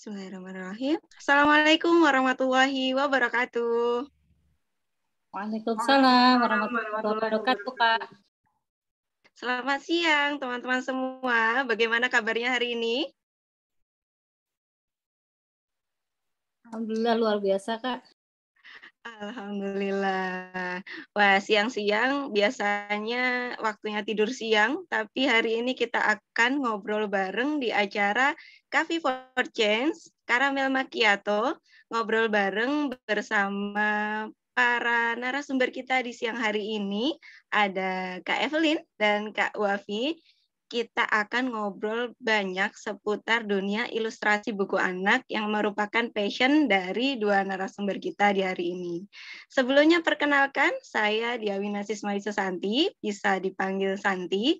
Bismillahirrahmanirrahim. Assalamualaikum warahmatullahi wabarakatuh. Waalaikumsalam warahmatullahi wabarakatuh, Kak. Selamat siang, teman-teman semua. Bagaimana kabarnya hari ini? Alhamdulillah luar biasa, Kak. Alhamdulillah. Wah, siang-siang biasanya waktunya tidur siang, tapi hari ini kita akan ngobrol bareng di acara Coffee for Change, Caramel Macchiato, ngobrol bareng bersama para narasumber kita di siang hari ini. Ada Kak Evelyn dan Kak Wafi. Kita akan ngobrol banyak seputar dunia ilustrasi buku anak yang merupakan passion dari dua narasumber kita di hari ini. Sebelumnya perkenalkan, saya Diawina Sismaisa Santi, bisa dipanggil Santi.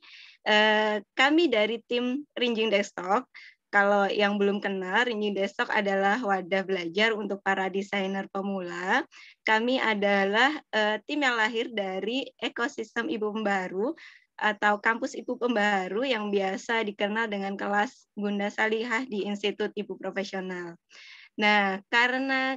Kami dari tim Rinjing Desktop. Kalau yang belum kenal, Rinjing Desktop adalah wadah belajar untuk para desainer pemula. Kami adalah tim yang lahir dari ekosistem Ibu Pembaru, atau kampus Ibu Pembaru yang biasa dikenal dengan kelas Bunda Salihah di Institut Ibu Profesional. Nah, karena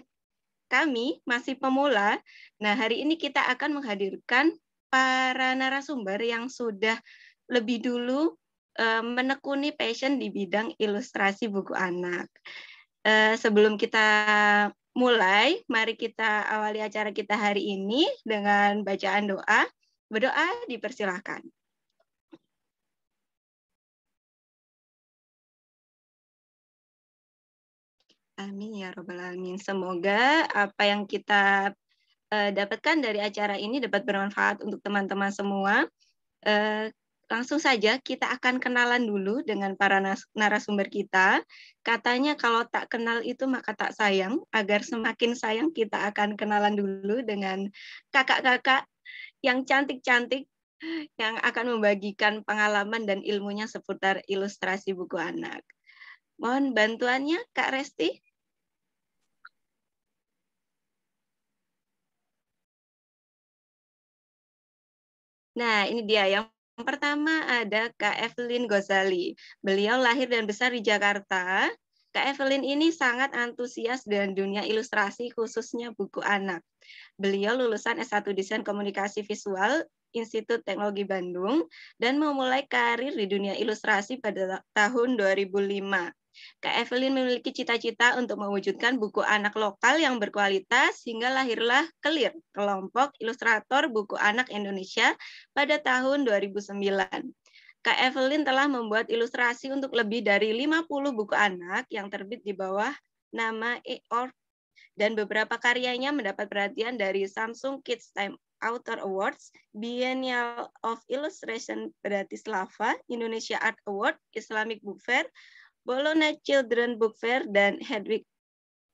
kami masih pemula, nah hari ini kita akan menghadirkan para narasumber yang sudah lebih dulu menekuni passion di bidang ilustrasi buku anak. Sebelum kita mulai, mari kita awali acara kita hari ini dengan bacaan doa. Berdoa dipersilahkan. Amin ya robbal alamin. Semoga apa yang kita dapatkan dari acara ini dapat bermanfaat untuk teman-teman semua. Langsung saja kita akan kenalan dulu dengan para narasumber kita. Katanya kalau tak kenal itu maka tak sayang. Agar semakin sayang kita akan kenalan dulu dengan kakak-kakak yang cantik-cantik yang akan membagikan pengalaman dan ilmunya seputar ilustrasi buku anak. Mohon bantuannya Kak Resti. Nah, ini dia. Yang pertama ada Kak Evelyn Gozali. Beliau lahir dan besar di Jakarta. Kak Evelyn ini sangat antusias dengan dunia ilustrasi, khususnya buku anak. Beliau lulusan S1 Desain Komunikasi Visual Institut Teknologi Bandung dan memulai karir di dunia ilustrasi pada tahun 2005. Kak Evelyn memiliki cita-cita untuk mewujudkan buku anak lokal yang berkualitas hingga lahirlah Clear, kelompok ilustrator buku anak Indonesia pada tahun 2009. Kak Evelyn telah membuat ilustrasi untuk lebih dari 50 buku anak yang terbit di bawah nama eOrg dan beberapa karyanya mendapat perhatian dari Samsung Kids Time Author Awards, Biennial of Illustration Bratislava, Indonesia Art Award, Islamic Book Fair, Bologna Children Book Fair, dan Hedwig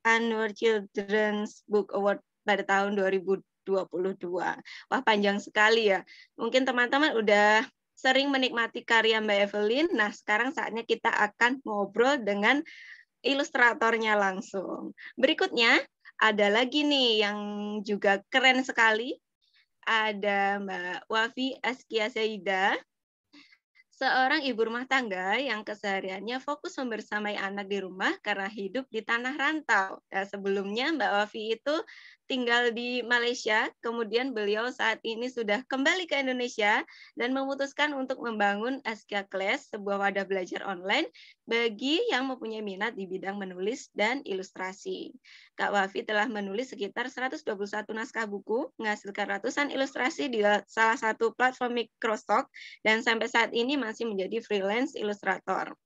Anwar Children's Book Award pada tahun 2022. Wah, panjang sekali ya. Mungkin teman-teman udah sering menikmati karya Mbak Evelyn. Nah, sekarang saatnya kita akan ngobrol dengan ilustratornya langsung. Berikutnya, ada lagi nih yang juga keren sekali. Ada Mbak Wafi Askia Saida, seorang ibu rumah tangga yang kesehariannya fokus membersamai anak di rumah karena hidup di tanah rantau. Nah, sebelumnya Mbak Wafi itu tinggal di Malaysia, kemudian beliau saat ini sudah kembali ke Indonesia dan memutuskan untuk membangun Askia Class, sebuah wadah belajar online bagi yang mempunyai minat di bidang menulis dan ilustrasi. Kak Wafi telah menulis sekitar 121 naskah buku, menghasilkan ratusan ilustrasi di salah satu platform Microsoft, dan sampai saat ini masih menjadi freelance ilustrator.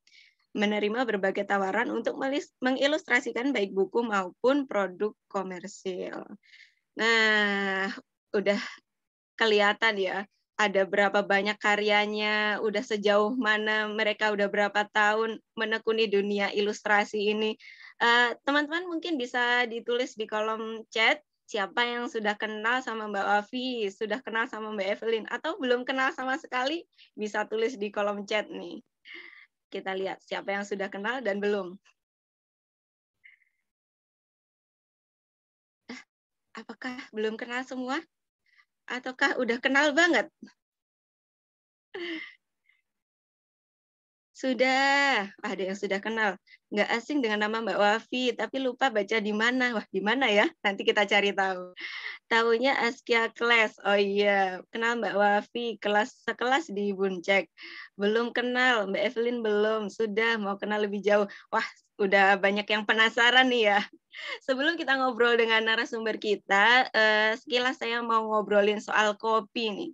Menerima berbagai tawaran untuk mengilustrasikan baik buku maupun produk komersil. Nah, udah kelihatan ya, ada berapa banyak karyanya, udah sejauh mana mereka udah berapa tahun menekuni dunia ilustrasi ini. Teman-teman mungkin bisa ditulis di kolom chat siapa yang sudah kenal sama Mbak Wafi, sudah kenal sama Mbak Evelyn, atau belum kenal sama sekali, bisa tulis di kolom chat nih. Kita lihat siapa yang sudah kenal dan belum. Apakah belum kenal semua? Ataukah udah kenal banget? Sudah, ada yang sudah kenal. Nggak asing dengan nama Mbak Wafi, tapi lupa baca di mana. Wah, di mana ya? Nanti kita cari tahu. Taunya Askia Class. Oh iya, kenal Mbak Wafi, kelas sekelas di Buncek. Belum kenal, Mbak Evelyn belum. Sudah mau kenal lebih jauh. Wah, udah banyak yang penasaran nih ya. Sebelum kita ngobrol dengan narasumber kita, sekilas saya mau ngobrolin soal kopi nih.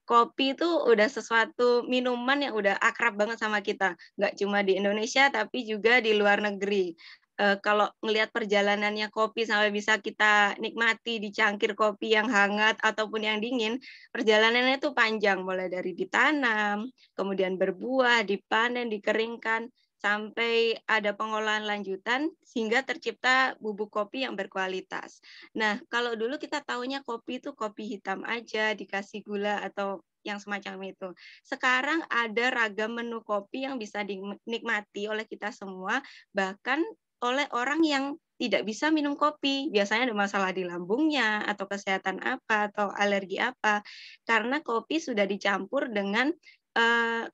Kopi itu udah sesuatu minuman yang udah akrab banget sama kita. Nggak cuma di Indonesia, tapi juga di luar negeri. Kalau ngelihat perjalanannya kopi sampai bisa kita nikmati di cangkir kopi yang hangat ataupun yang dingin, perjalanannya itu panjang, mulai dari ditanam, kemudian berbuah, dipanen, dikeringkan, sampai ada pengolahan lanjutan sehingga tercipta bubuk kopi yang berkualitas. Nah, kalau dulu kita taunya kopi itu kopi hitam aja, dikasih gula atau yang semacam itu. Sekarang ada ragam menu kopi yang bisa dinikmati oleh kita semua, bahkan oleh orang yang tidak bisa minum kopi. Biasanya ada masalah di lambungnya, atau kesehatan apa, atau alergi apa. Karena kopi sudah dicampur dengan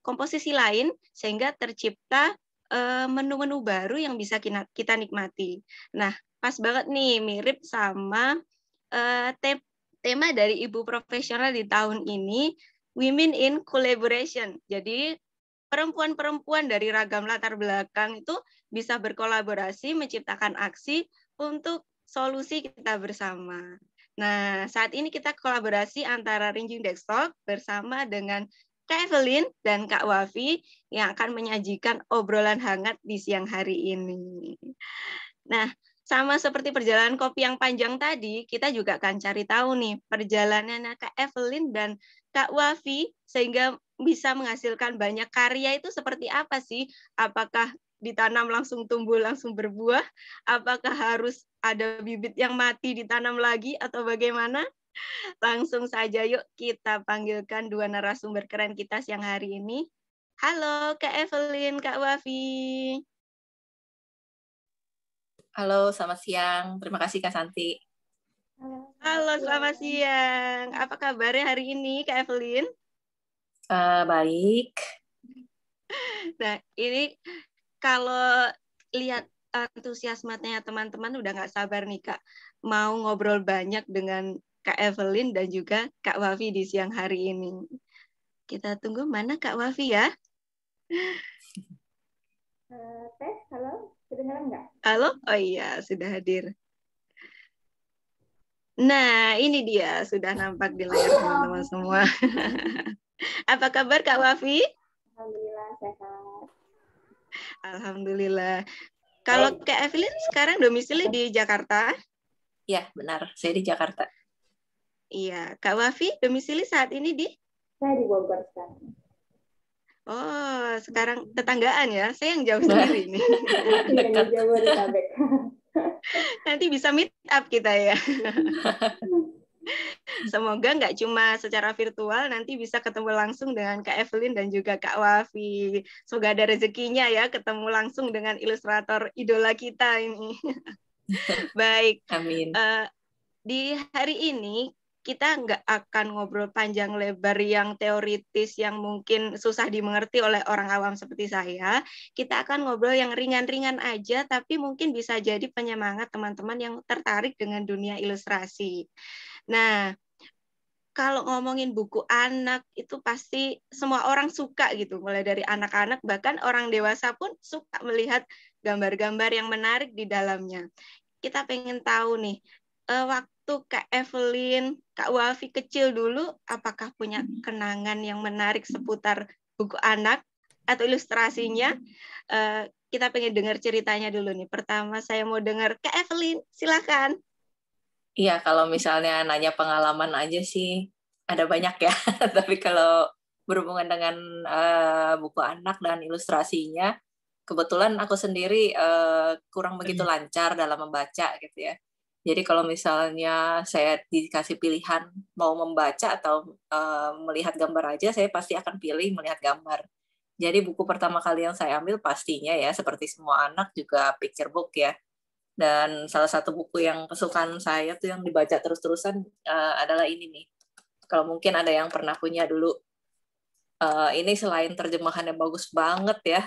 komposisi lain, sehingga tercipta menu-menu baru yang bisa kita nikmati. Nah, pas banget nih, mirip sama tema dari Ibu Profesional di tahun ini, Women in Collaboration. Jadi, perempuan-perempuan dari ragam latar belakang itu bisa berkolaborasi, menciptakan aksi untuk solusi kita bersama. Nah, saat ini kita kolaborasi antara Rinjing Desktop bersama dengan Kak Evelyn dan Kak Wafi yang akan menyajikan obrolan hangat di siang hari ini. Nah, sama seperti perjalanan kopi yang panjang tadi, kita juga akan cari tahu nih perjalanannya Kak Evelyn dan Kak Wafi sehingga bisa menghasilkan banyak karya itu seperti apa sih? Apakah ditanam langsung tumbuh langsung berbuah? Apakah harus ada bibit yang mati ditanam lagi atau bagaimana? Langsung saja yuk kita panggilkan dua narasumber keren kita siang hari ini. Halo Kak Evelyn, Kak Wafi. Halo, selamat siang. Terima kasih Kak Santi. Halo, selamat siang. Apa kabarnya hari ini, Kak Evelyn? Baik. Nah, ini kalau lihat antusiasmenya teman-teman udah nggak sabar nih, Kak. Mau ngobrol banyak dengan Kak Evelyn dan juga Kak Wafi di siang hari ini. Kita tunggu mana Kak Wafi ya? Tes, halo, kedengaran nggak? Halo? Oh iya, sudah hadir. Nah, ini dia. Sudah nampak di layar teman-teman semua. Apa kabar Kak Wafi? Alhamdulillah sehat. Alhamdulillah. Kalau Kak Evelyn sekarang domisili di Jakarta? Ya, benar. Saya di Jakarta. Iya. Kak Wafi domisili saat ini di? Saya di Bogor sekarang. Oh, sekarang tetanggaan ya. Saya yang jauh sendiri nih. Iya, di Jabodetabek. Nanti bisa meet up kita ya. Semoga nggak cuma secara virtual, nanti bisa ketemu langsung dengan Kak Evelyn dan juga Kak Wafi. Semoga ada rezekinya ya, ketemu langsung dengan ilustrator idola kita ini. Baik. Amin. Di hari ini, kita nggak akan ngobrol panjang lebar yang teoritis, yang mungkin susah dimengerti oleh orang awam seperti saya. Kita akan ngobrol yang ringan-ringan aja, tapi mungkin bisa jadi penyemangat teman-teman yang tertarik dengan dunia ilustrasi. Nah, kalau ngomongin buku anak itu pasti semua orang suka gitu, mulai dari anak-anak bahkan orang dewasa pun suka melihat gambar-gambar yang menarik di dalamnya. Kita pengen tahu nih, waktu Kak Evelyn, Kak Wafi kecil dulu, apakah punya kenangan yang menarik seputar buku anak atau ilustrasinya? Kita pengen dengar ceritanya dulu nih. Pertama saya mau dengar Kak Evelyn, silakan. Iya, kalau misalnya nanya pengalaman aja sih ada banyak ya. Tapi kalau berhubungan dengan buku anak dan ilustrasinya, kebetulan aku sendiri kurang begitu lancar dalam membaca gitu ya. Jadi kalau misalnya saya dikasih pilihan mau membaca atau melihat gambar aja, saya pasti akan pilih melihat gambar. Jadi buku pertama kali yang saya ambil pastinya ya, seperti semua anak juga picture book ya. Dan salah satu buku yang kesukaan saya tuh yang dibaca terus-terusan adalah ini nih. Kalau mungkin ada yang pernah punya dulu, ini selain terjemahannya bagus banget ya,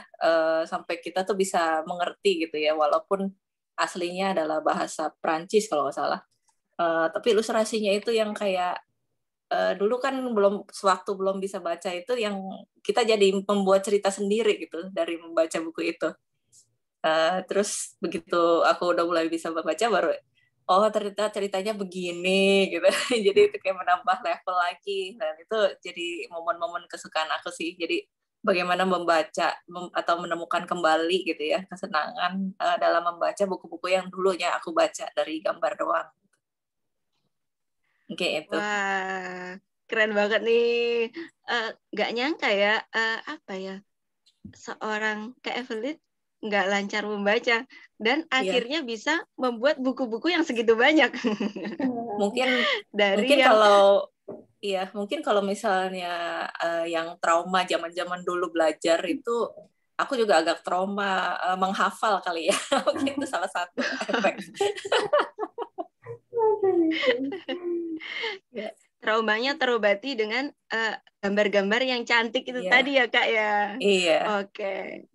sampai kita tuh bisa mengerti gitu ya, walaupun aslinya adalah bahasa Prancis kalau nggak salah. Tapi ilustrasinya itu yang kayak dulu kan sewaktu belum bisa baca itu yang kita jadi membuat cerita sendiri gitu dari membaca buku itu. Terus begitu aku udah mulai bisa membaca baru oh ternyata ceritanya begini gitu. Jadi itu kayak menambah level lagi dan itu jadi momen-momen kesukaan aku sih. Jadi bagaimana membaca atau menemukan kembali gitu ya kesenangan dalam membaca buku-buku yang dulunya aku baca dari gambar doang. Oke itu. Wah, keren banget nih. Nggak nyangka ya, apa ya, seorang Kak Evelyn nggak lancar membaca dan akhirnya bisa membuat buku-buku yang segitu banyak. Mungkin Dari yang mungkin kalau misalnya yang trauma zaman-zaman dulu belajar itu aku juga agak trauma menghafal kali ya. Mungkin itu salah satu efek. traumanya terobati dengan gambar-gambar yang cantik itu tadi ya Kak ya. Iya. Oke.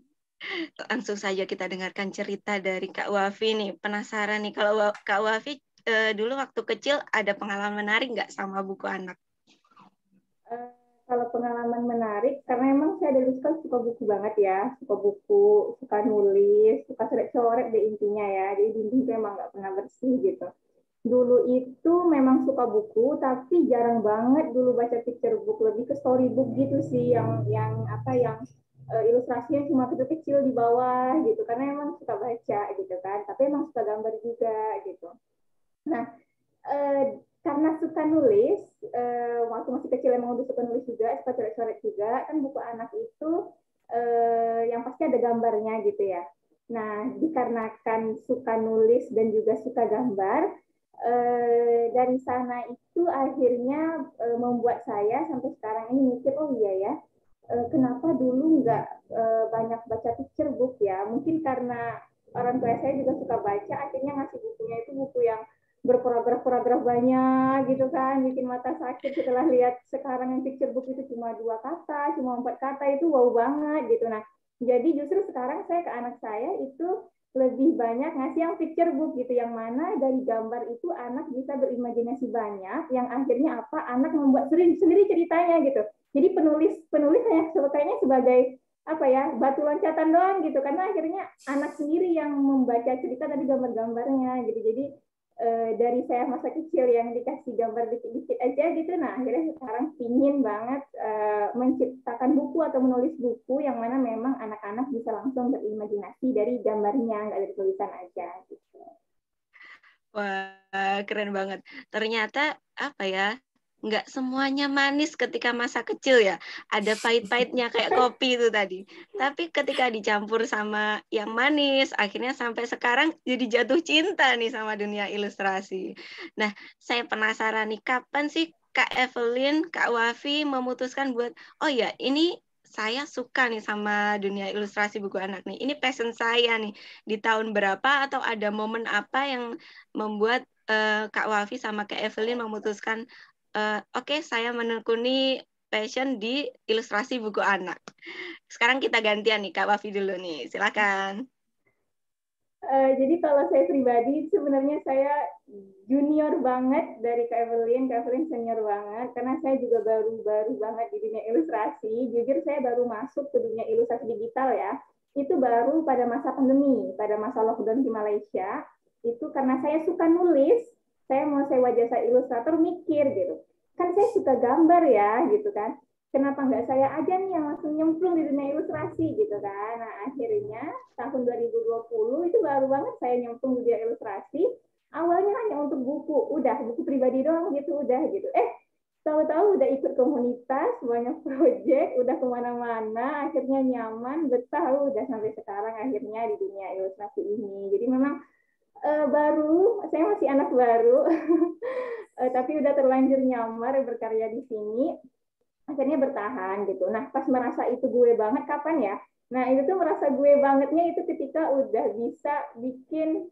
Langsung saja kita dengarkan cerita dari Kak Wafi nih. Penasaran nih kalau Kak Wafi dulu waktu kecil ada pengalaman menarik nggak sama buku anak? Kalau pengalaman menarik, karena emang saya dari kan suka buku banget ya, suka buku, suka nulis, suka coret-coret deh intinya ya. Jadi dinding itu emang nggak pernah bersih gitu. Dulu itu memang suka buku, tapi jarang banget dulu baca picture book, lebih ke storybook gitu sih, yang ilustrasinya cuma kecil-kecil di bawah gitu, karena emang suka baca gitu kan, tapi emang suka gambar juga gitu. Nah, karena suka nulis, waktu masih kecil emang udah suka nulis juga, suka coret-coret juga, kan buku anak itu yang pasti ada gambarnya gitu ya. Nah, dikarenakan suka nulis dan juga suka gambar, dari sana itu akhirnya membuat saya sampai sekarang ini mikir, oh iya ya, kenapa dulu nggak banyak baca picture book ya? Mungkin karena orang tua saya juga suka baca, akhirnya ngasih bukunya itu buku yang berparagraf-paragraf banyak gitu kan, bikin mata sakit setelah lihat sekarang yang picture book itu cuma 2 kata, cuma 4 kata, itu wow banget gitu. Nah, jadi justru sekarang saya ke anak saya itu lebih banyak ngasih yang picture book gitu, yang mana dari gambar itu anak bisa berimajinasi banyak, yang akhirnya apa, anak membuat sendiri ceritanya gitu. Jadi penulis hanya kayaknya sebagai apa ya, batu loncatan doang gitu, karena akhirnya anak sendiri yang membaca cerita dari gambar-gambarnya gitu. Jadi dari saya masa kecil yang dikasih gambar dikit-dikit aja gitu, nah akhirnya sekarang pingin banget menciptakan buku atau menulis buku yang mana memang anak-anak bisa langsung berimajinasi dari gambarnya, nggak dari tulisan aja gitu. Wah, keren banget. Ternyata apa ya, nggak semuanya manis ketika masa kecil ya. Ada pahit-pahitnya kayak kopi itu tadi. Tapi ketika dicampur sama yang manis, akhirnya sampai sekarang jadi jatuh cinta nih sama dunia ilustrasi. Nah, saya penasaran nih, kapan sih Kak Evelyn, Kak Wafi memutuskan buat, oh ya ini saya suka nih sama dunia ilustrasi buku anak nih. Ini passion saya nih. Di tahun berapa atau ada momen apa yang membuat Kak Wafi sama Kak Evelyn memutuskan oke, saya menekuni passion di ilustrasi buku anak. Sekarang kita gantian nih, Kak Wafi dulu nih. Silakan. Jadi kalau saya pribadi sebenarnya saya junior banget dari Kak Evelyn senior banget, karena saya juga baru banget di dunia ilustrasi. Jujur saya baru masuk ke dunia ilustrasi digital ya, itu baru pada masa pandemi, pada masa lockdown di Malaysia. Itu karena saya suka nulis, saya mau sewa jasa ilustrator, mikir gitu, kan saya suka gambar ya gitu kan, kenapa nggak saya aja nih yang langsung nyemplung di dunia ilustrasi gitu kan. Nah akhirnya tahun 2020 itu baru banget saya nyemplung di dunia ilustrasi. Awalnya hanya untuk buku pribadi doang gitu, udah gitu. Tahu-tahu udah ikut komunitas, banyak project, udah kemana-mana, akhirnya nyaman, betah, udah sampai sekarang akhirnya di dunia ilustrasi ini. Jadi memang baru, saya masih anak baru, tapi udah terlanjur nyamar berkarya di sini, akhirnya bertahan gitu. Nah, pas merasa itu gue banget kapan ya? Nah, itu tuh merasa gue bangetnya itu ketika udah bisa bikin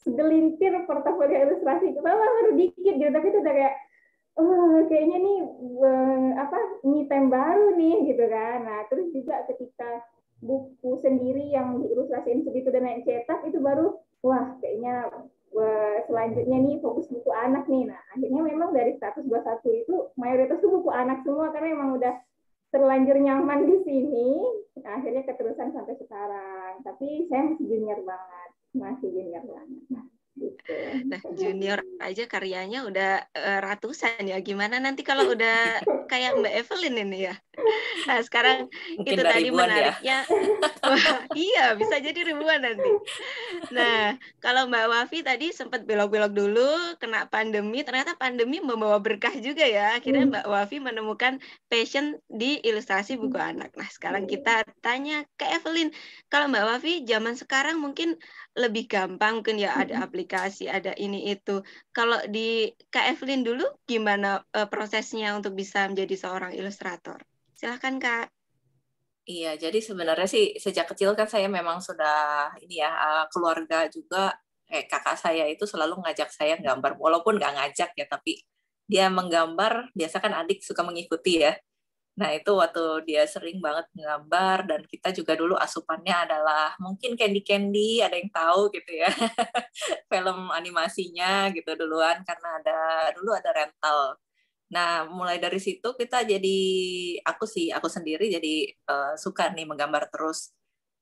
segelintir portofolio ilustrasi. Baru dikit gitu, tapi itu udah kayak kayaknya nih me time baru nih gitu kan. Nah terus juga ketika buku sendiri yang diilustrasiin segitu dan naik cetak itu baru wah kayaknya selanjutnya nih fokus buku anak nih. Nah akhirnya memang dari 121 itu mayoritas tuh buku anak semua karena emang udah terlanjur nyaman di sini. Nah, akhirnya keterusan sampai sekarang. Tapi saya masih junior banget. Nah, gitu. Nah, junior aja karyanya udah ratusan ya. Gimana nanti kalau udah kayak Mbak Evelyn ini ya? Nah, sekarang Mungkin itu dari tadi ribuan ya. menariknya. Wah, iya, bisa jadi ribuan nanti. Nah, kalau Mbak Wafi tadi sempat belok-belok dulu, kena pandemi, ternyata pandemi membawa berkah juga ya. Akhirnya Mbak Wafi menemukan passion di ilustrasi buku anak. Nah, sekarang kita tanya ke Evelyn. Kalau Mbak Wafi, zaman sekarang mungkin lebih gampang, mungkin ya ada aplikasi, ada ini itu. Kalau di Kak Evelyn dulu, gimana prosesnya untuk bisa menjadi seorang ilustrator? Silahkan, Kak. Iya, jadi sebenarnya sih sejak kecil kan saya memang sudah ini ya, keluarga juga kakak saya itu selalu ngajak saya gambar, walaupun nggak ngajak ya, tapi dia menggambar, biasa kan adik suka mengikuti ya. Nah itu waktu dia sering banget menggambar dan kita juga dulu asupannya adalah mungkin Candy Candy, ada yang tahu gitu ya, film animasinya gitu duluan karena dulu ada rental. Nah, mulai dari situ kita jadi aku sendiri jadi suka nih menggambar terus.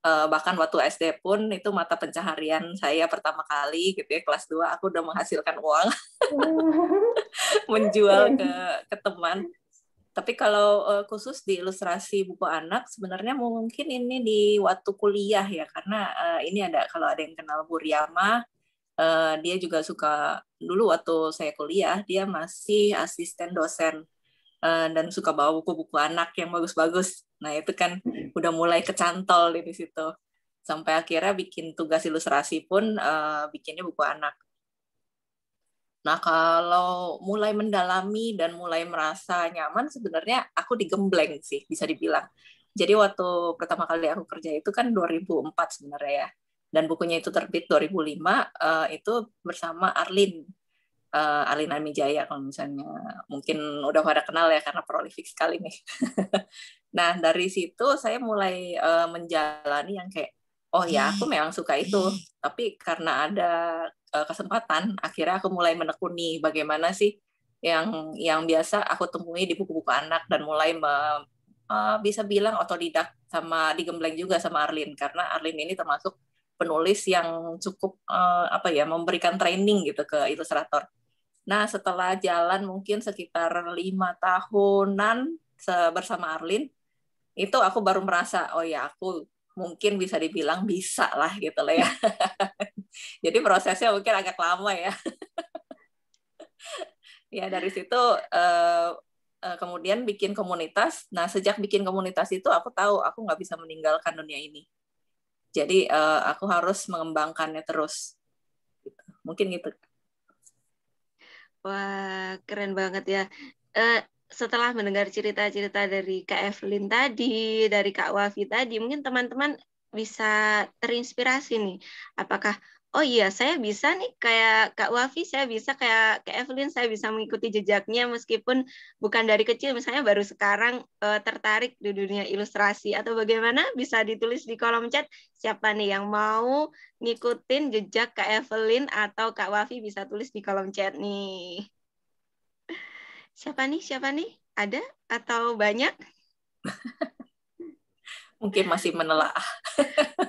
Bahkan waktu SD pun itu mata pencaharian saya pertama kali gitu ya, kelas 2 aku udah menghasilkan uang menjual ke teman. Tapi kalau khusus di ilustrasi buku anak sebenarnya mungkin ini di waktu kuliah ya, karena ini kalau ada yang kenal Bu Riyama, dia juga suka dulu waktu saya kuliah dia masih asisten dosen dan suka bawa buku-buku anak yang bagus-bagus. Nah itu kan udah mulai kecantol di situ. Sampai akhirnya bikin tugas ilustrasi pun bikinnya buku anak. Nah kalau mulai mendalami dan mulai merasa nyaman sebenarnya aku digembleng sih bisa dibilang. Jadi waktu pertama kali aku kerja itu kan 2004 sebenarnya ya. Dan bukunya itu terbit 2005 itu bersama Arlin. Arlin Amijaya kalau misalnya mungkin udah pada kenal ya karena prolific sekali nih. Nah dari situ saya mulai menjalani yang kayak oh ya aku memang suka itu, tapi karena ada kesempatan akhirnya aku mulai menekuni bagaimana sih yang biasa aku temui di buku-buku anak dan mulai bisa bilang otodidak sama digembleng juga sama Arlin karena Arlin ini termasuk penulis yang cukup memberikan training gitu ke ilustrator. Nah, setelah jalan mungkin sekitar 5 tahunan bersama Arlin, itu aku baru merasa, oh ya aku mungkin bisa dibilang bisa lah gitu lah ya. Jadi prosesnya mungkin agak lama ya. Ya dari situ kemudian bikin komunitas. Nah, sejak bikin komunitas itu aku tahu aku nggak bisa meninggalkan dunia ini. Jadi aku harus mengembangkannya terus. Mungkin gitu. Wah, keren banget ya. Setelah mendengar cerita-cerita dari Kak Evelyn tadi, dari Kak Wafi tadi, mungkin teman-teman bisa terinspirasi nih. Apakah, oh iya, saya bisa nih kayak Kak Wafi, saya bisa kayak Kak Evelyn, saya bisa mengikuti jejaknya meskipun bukan dari kecil, misalnya baru sekarang tertarik di dunia ilustrasi atau bagaimana, bisa ditulis di kolom chat siapa nih yang mau ngikutin jejak Kak Evelyn atau Kak Wafi bisa tulis di kolom chat nih. Siapa nih? Siapa nih? Ada atau banyak? Mungkin masih menelaah.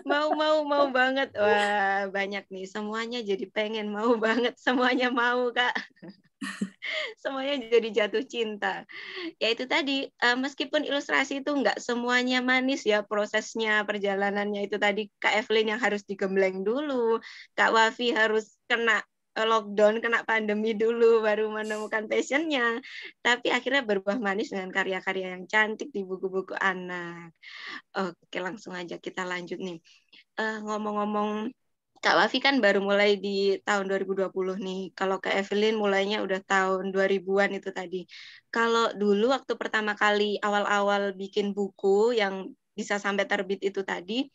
Mau banget. Wah, banyak nih. Semuanya jadi pengen mau banget. Semuanya mau, Kak. Semuanya jadi jatuh cinta. Ya itu tadi, meskipun ilustrasi itu nggak semuanya manis ya prosesnya, perjalanannya itu tadi Kak Evelyn yang harus digembleng dulu, Kak Wafi harus kena lockdown, kena pandemi dulu, baru menemukan passionnya. Tapi akhirnya berbuah manis dengan karya-karya yang cantik di buku-buku anak. Oke, langsung aja kita lanjut nih. Ngomong-ngomong Kak Wafi kan baru mulai di tahun 2020 nih. Kalau Kak Evelyn mulainya udah tahun 2000-an itu tadi. Kalau dulu waktu pertama kali awal-awal bikin buku yang bisa sampai terbit itu tadi,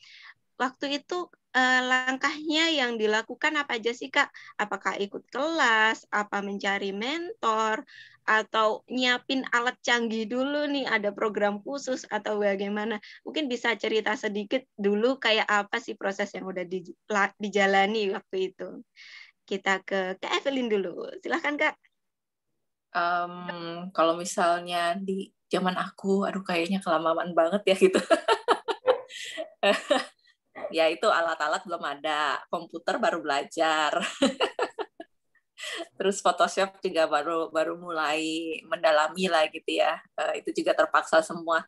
waktu itu langkahnya yang dilakukan apa aja sih Kak? Apakah ikut kelas, apa mencari mentor, atau nyiapin alat canggih dulu nih, ada program khusus atau bagaimana? Mungkin bisa cerita sedikit dulu kayak apa sih proses yang udah dijalani waktu itu. Kita ke Kak Evelyn dulu. Silahkan Kak. Kalau misalnya di zaman aku, aduh kayaknya kelamaan banget ya gitu. Ya itu alat-alat belum ada, komputer baru belajar. Terus Photoshop juga baru mulai mendalami lah gitu ya. Itu juga terpaksa semua.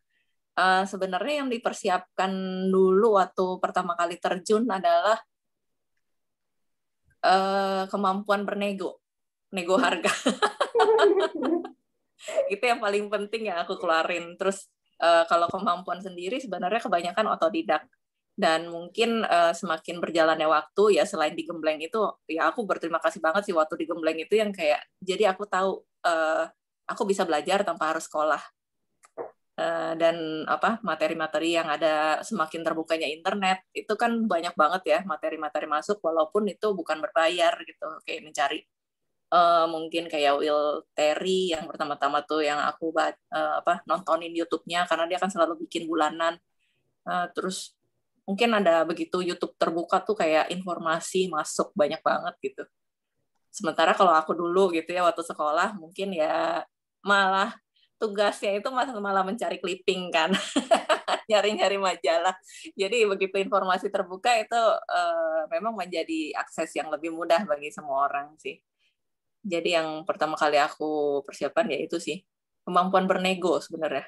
Sebenarnya yang dipersiapkan dulu waktu pertama kali terjun adalah kemampuan nego harga. Itu yang paling penting yang aku keluarin. Terus kalau kemampuan sendiri sebenarnya kebanyakan otodidak. Dan mungkin semakin berjalannya waktu ya selain di Gembleng itu ya aku berterima kasih banget sih waktu di Gembleng itu yang kayak jadi aku tahu aku bisa belajar tanpa harus sekolah. Dan materi-materi yang ada semakin terbukanya internet itu kan banyak banget ya materi-materi masuk walaupun itu bukan berbayar gitu kayak mencari mungkin kayak Will Terry yang pertama-tama tuh yang aku nontonin YouTube-nya karena dia kan selalu bikin bulanan. Terus mungkin ada begitu YouTube terbuka tuh kayak informasi masuk banyak banget gitu. Sementara kalau aku dulu gitu ya waktu sekolah mungkin ya malah tugasnya itu malah mencari clipping kan, nyari-nyari majalah. Jadi begitu informasi terbuka itu memang menjadi akses yang lebih mudah bagi semua orang sih. Jadi yang pertama kali aku persiapkan ya itu sih kemampuan bernego sebenarnya.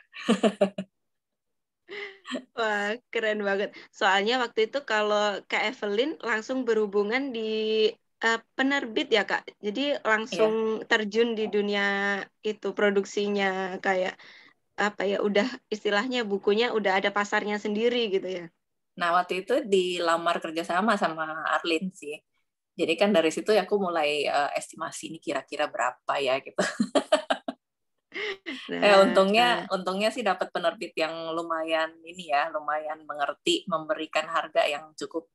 Wah, keren banget. Soalnya waktu itu kalau Kak Evelyn langsung berhubungan di penerbit ya, Kak. Jadi Iya. langsung terjun di dunia itu produksinya kayak apa ya, udah istilahnya bukunya udah ada pasarnya sendiri gitu ya. Nah, waktu itu dilamar kerjasama sama Arlin sih. Jadi kan dari situ aku mulai estimasi ini kira-kira berapa ya gitu. Nah, Untungnya sih dapat penerbit yang lumayan ini ya, lumayan mengerti, memberikan harga yang cukup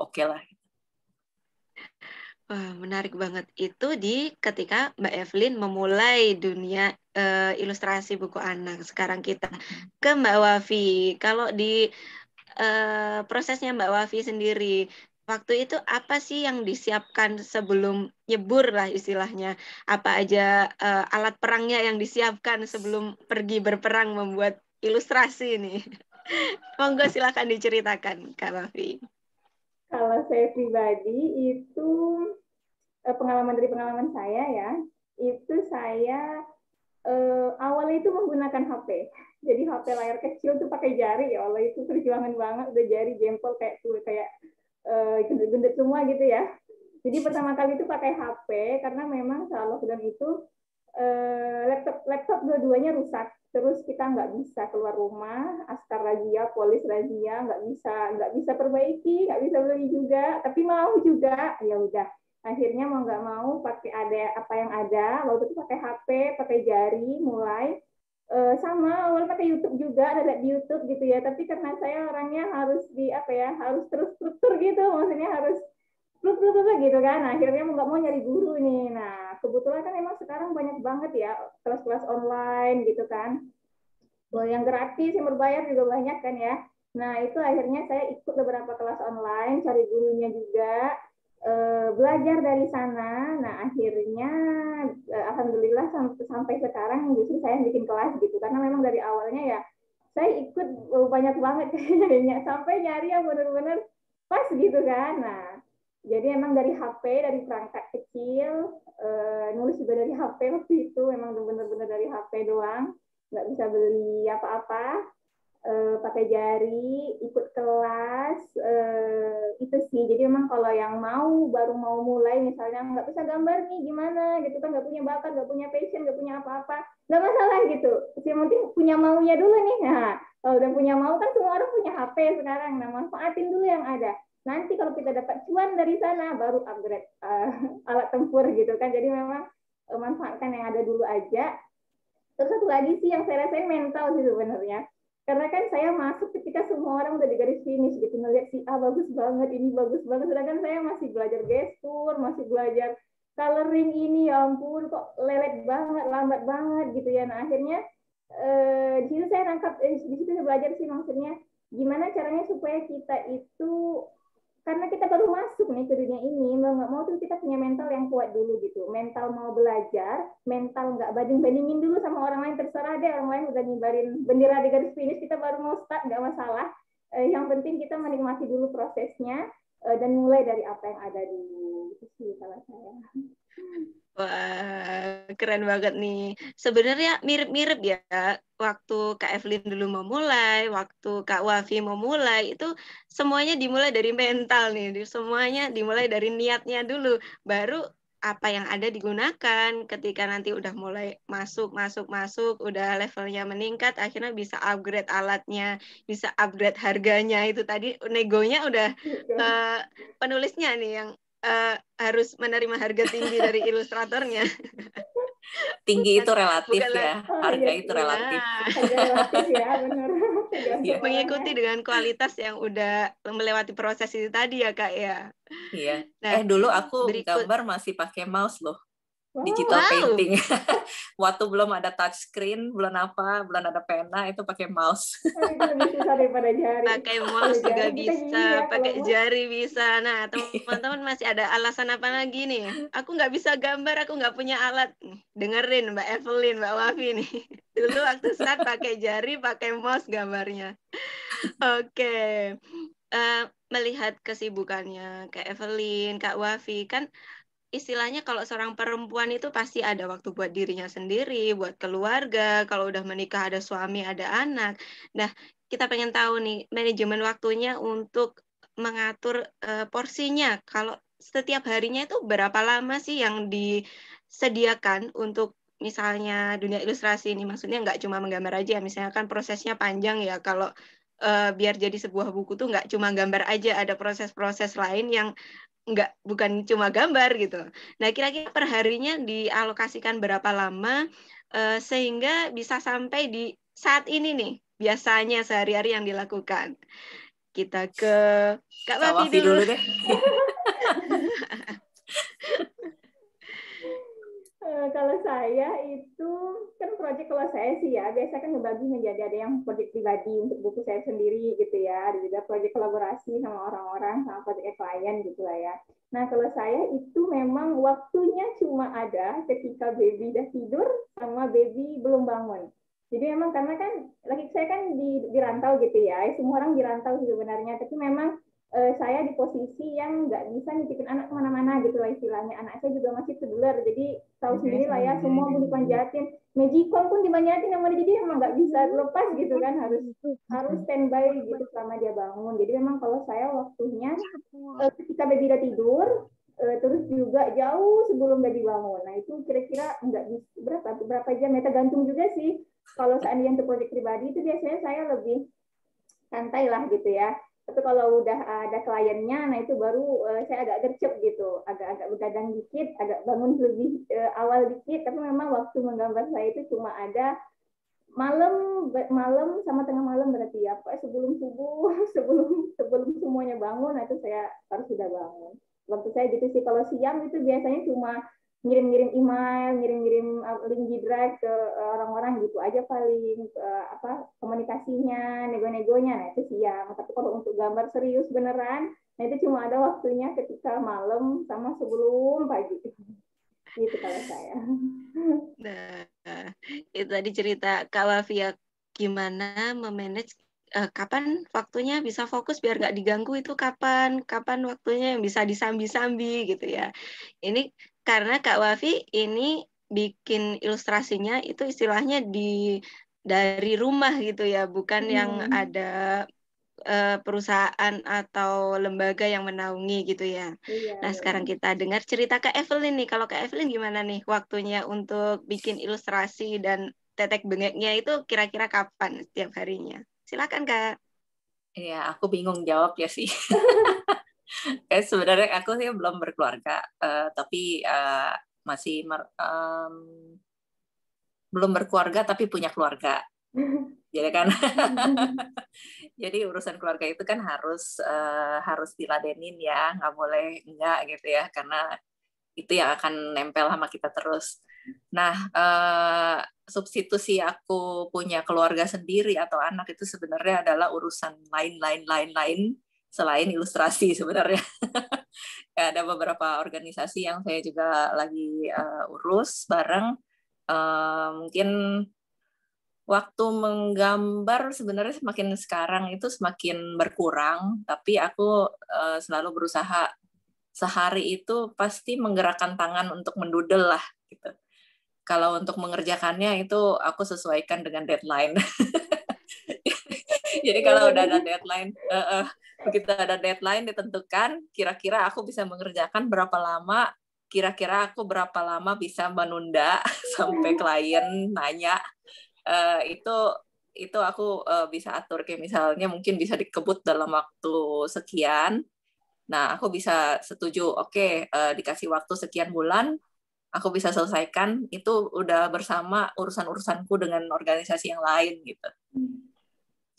oke lah. wah, menarik banget. Itu di ketika Mbak Evelyn memulai dunia ilustrasi buku anak. Sekarang kita ke Mbak Wafi. Kalau di prosesnya Mbak Wafi sendiri, waktu itu apa sih yang disiapkan sebelum nyebur lah istilahnya? Apa aja alat perangnya yang disiapkan sebelum pergi berperang membuat ilustrasi ini? Monggo silakan diceritakan, Kak Wafi. Kalau saya pribadi itu pengalaman saya ya, itu saya awalnya itu menggunakan HP. Jadi HP layar kecil tuh pakai jari ya Allah itu perjuangan banget, udah jari jempol kayak gendut-gendut semua gitu ya. Jadi pertama kali itu pakai HP karena memang saat lockdown itu laptop dua-duanya rusak. Terus kita nggak bisa keluar rumah, askar razia, polis razia, nggak bisa perbaiki, nggak bisa beli juga, tapi mau juga, ya udah. Akhirnya mau nggak mau pakai ada apa yang ada, waktu itu pakai HP, pakai jari, mulai sama awal pakai YouTube juga, ada di YouTube gitu ya. Tapi karena saya orangnya harus di apa ya, harus terus struktur gitu, maksudnya harus gitu kan. Nah, akhirnya mau nggak mau nyari guru nih. Nah, kebetulan kan emang sekarang banyak banget ya kelas-kelas online gitu kan. Yang gratis, yang berbayar juga banyak kan ya. Nah, itu akhirnya saya ikut beberapa kelas online, cari gurunya juga, belajar dari sana. Nah, akhirnya alhamdulillah sampai sekarang justru saya bikin kelas gitu. Karena memang dari awalnya ya saya ikut banyak banget kayaknya sampai nyari yang benar-benar pas gitu kan. Nah, jadi emang dari HP, dari perangkat kecil, nulis juga dari HP waktu itu, emang benar-benar dari HP doang, nggak bisa beli apa-apa, pakai jari, ikut kelas, itu sih. Jadi emang kalau yang baru mau mulai, misalnya nggak bisa gambar nih, gimana gitu kan, nggak punya bakat, nggak punya passion, nggak punya apa-apa, nggak masalah gitu. Yang penting punya maunya dulu nih. Nah, kalau udah punya mau kan semua orang punya HP sekarang, nah manfaatin dulu yang ada. Nanti kalau kita dapat cuan dari sana, baru upgrade alat tempur gitu kan. Jadi memang manfaatkan yang ada dulu aja. Terus satu lagi sih yang saya rasain mental sih sebenarnya. Karena kan saya masuk ketika semua orang udah di garis finish gitu. Ngeliat si A bagus banget, ini bagus banget. Sedangkan saya masih belajar gestur, masih belajar coloring ini ya ampun kok lelet banget, lambat banget gitu ya. Nah akhirnya di situ saya tangkap, di situ saya belajar sih maksudnya gimana caranya supaya kita itu, karena kita baru masuk nih ke dunia ini, mau nggak mau tuh kita punya mental yang kuat dulu gitu. Mental mau belajar, mental nggak banding-bandingin dulu sama orang lain, terserah deh orang lain udah ngibarin bendera di garis finish, kita baru mau start nggak masalah. Yang penting kita menikmati dulu prosesnya dan mulai dari apa yang ada dulu. Itu sih salah saya. Wah, keren banget nih. Sebenarnya mirip-mirip ya, waktu Kak Evelyn dulu memulai, waktu Kak Wafi memulai, itu semuanya dimulai dari mental nih. Semuanya dimulai dari niatnya dulu. Baru apa yang ada digunakan ketika nanti udah mulai masuk, udah levelnya meningkat, akhirnya bisa upgrade alatnya, bisa upgrade harganya. Itu tadi negonya udah penulisnya nih yang harus menerima harga tinggi dari ilustratornya. Tinggi itu relatif Bukan ya, Oh harga iya, itu relatif. harga relatif ya, benar. Tergantung Iya. Mengikuti orangnya. dengan kualitas yang udah melewati proses itu tadi ya Kak ya. Iya. Nah, Dulu aku berikut. gambar masih pakai mouse loh. Digital Wow. painting. Waktu belum ada touchscreen, belum ada pena, itu pakai mouse. Itu lebih susah daripada jari. Pakai Kalau mouse juga jari kita gini bisa, ya, kalau pakai mouse. jari bisa. Nah, teman-teman masih ada alasan apa lagi nih? Aku nggak bisa gambar, aku nggak punya alat. Dengerin Mbak Evelyn, Mbak Wafi nih. Dulu waktu start pakai jari, pakai mouse gambarnya. Oke. Melihat kesibukannya Kak Evelyn, Kak Wafi, kan istilahnya kalau seorang perempuan itu pasti ada waktu buat dirinya sendiri, buat keluarga, kalau udah menikah ada suami, ada anak. Nah, kita pengen tahu nih manajemen waktunya untuk mengatur porsinya. Kalau setiap harinya itu berapa lama sih yang disediakan untuk misalnya dunia ilustrasi ini? Maksudnya nggak cuma menggambar aja, misalnya kan prosesnya panjang ya. Kalau biar jadi sebuah buku tuh nggak cuma gambar aja, ada proses-proses lain yang bukan cuma gambar gitu. Nah, kira-kira per harinya dialokasikan berapa lama sehingga bisa sampai di saat ini nih, biasanya sehari-hari yang dilakukan. Kita ke Kak Kak Wafi Wafi dulu. dulu deh. Kalau saya itu kan proyek, kalau saya sih ya biasa kan ngebagi menjadi ada yang proyek pribadi untuk buku saya sendiri gitu ya, ada juga proyek kolaborasi sama orang-orang, sama proyek klien gitu lah ya. Nah kalau saya itu memang waktunya cuma ada ketika baby udah tidur sama baby belum bangun. Jadi memang karena kan laki saya kan di rantau gitu ya, semua orang di rantau sebenarnya, tapi memang saya di posisi yang nggak bisa nitipin anak kemana-mana gitu lah istilahnya. Anak saya juga masih toddler, jadi tahu sendiri lah ya, semua mau dipanjatin. Magicom pun dipanjatin sama dia, jadi emang nggak bisa lepas gitu kan, harus standby gitu selama dia bangun. Jadi memang kalau saya waktunya ketika baby udah tidur, terus juga jauh sebelum baby bangun. Nah itu kira-kira nggak bisa berapa jam ya, tergantung juga sih. Kalau seandainya untuk proyek pribadi itu biasanya saya lebih santai lah gitu ya. Tapi kalau udah ada kliennya, nah itu baru saya agak gercep gitu, agak begadang dikit, agak bangun lebih awal dikit. Tapi memang waktu menggambar saya itu cuma ada malam sama tengah malam berarti ya, sebelum subuh, sebelum semuanya bangun, nah itu saya harus sudah bangun. Waktu saya gitu sih. Kalau siang itu biasanya cuma ngirim-ngirim email, ngirim-ngirim link di drive ke orang-orang gitu aja paling, komunikasinya, nego-negonya, nah itu siang. Tapi kalau untuk gambar serius beneran, nah itu cuma ada waktunya ketika malam sama sebelum pagi. Gitu kalau saya. Nah, itu tadi cerita Kak Wafi ya, gimana memanage kapan waktunya bisa fokus biar nggak diganggu, itu kapan waktunya yang bisa disambi-sambi gitu ya. Ini karena Kak Wafi ini bikin ilustrasinya itu istilahnya dari rumah gitu ya, bukan yang ada perusahaan atau lembaga yang menaungi gitu ya. Iya, Nah, sekarang kita dengar cerita Kak Evelyn nih. Kalau Kak Evelyn gimana nih waktunya untuk bikin ilustrasi dan tetek bengeknya itu kira-kira kapan setiap harinya? Silakan Kak. Iya, aku bingung jawab ya sih. Sebenarnya aku sih belum berkeluarga, tapi masih belum berkeluarga tapi punya keluarga. Jadi kan, jadi urusan keluarga itu kan harus diladenin ya, nggak boleh enggak gitu ya, karena itu yang akan nempel sama kita terus. Nah, substitusi aku punya keluarga sendiri atau anak itu sebenarnya adalah urusan lain selain ilustrasi sebenarnya. Ada beberapa organisasi yang saya juga lagi urus bareng. Mungkin waktu menggambar sebenarnya semakin sekarang itu semakin berkurang, tapi aku selalu berusaha sehari itu pasti menggerakkan tangan untuk mendudel lah gitu. Kalau untuk mengerjakannya itu aku sesuaikan dengan deadline. Jadi kalau udah ada deadline, begitu ada deadline ditentukan, kira-kira aku bisa mengerjakan berapa lama, kira-kira aku berapa lama bisa menunda sampai klien nanya. Itu aku bisa atur, kayak misalnya mungkin bisa dikebut dalam waktu sekian. Nah, aku bisa setuju, oke, dikasih waktu sekian bulan, aku bisa selesaikan, itu udah bersama urusan-urusanku dengan organisasi yang lain gitu.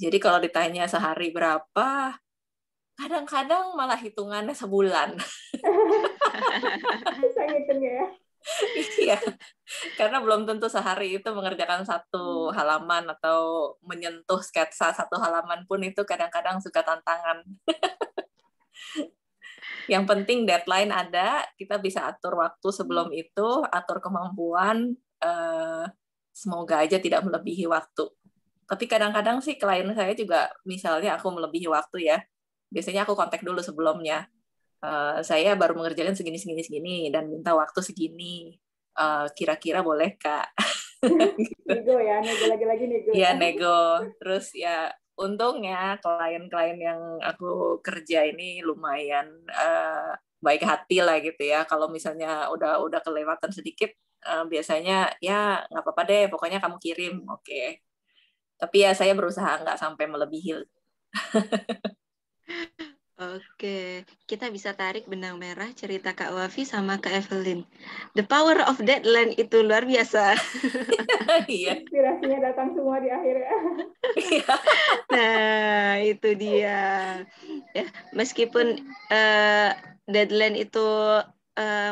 Jadi kalau ditanya sehari berapa, kadang-kadang malah hitungannya sebulan. Bisa ngitungnya ya. Iya, karena belum tentu sehari itu mengerjakan satu halaman atau menyentuh sketsa satu halaman pun itu kadang-kadang suka tantangan. Yang penting deadline ada, kita bisa atur waktu sebelum itu, atur kemampuan, semoga aja tidak melebihi waktu. Tapi kadang-kadang sih klien saya juga, misalnya aku melebihi waktu ya, biasanya aku kontak dulu sebelumnya. Saya baru mengerjakan segini, dan minta waktu segini. Kira-kira boleh, Kak? Nego ya, nego lagi-lagi nego. Iya, nego. Terus ya, untungnya klien-klien yang aku kerja ini lumayan baik hati lah gitu ya. Kalau misalnya udah kelewatan sedikit, biasanya ya nggak apa-apa deh, pokoknya kamu kirim, oke. Tapi ya saya berusaha nggak sampai melebihi. Oke, kita bisa tarik benang merah cerita Kak Wafi sama Kak Evelyn. The power of deadline itu luar biasa. Iya. Inspirasinya datang semua di akhir ya. Nah, itu dia. Ya, meskipun deadline itu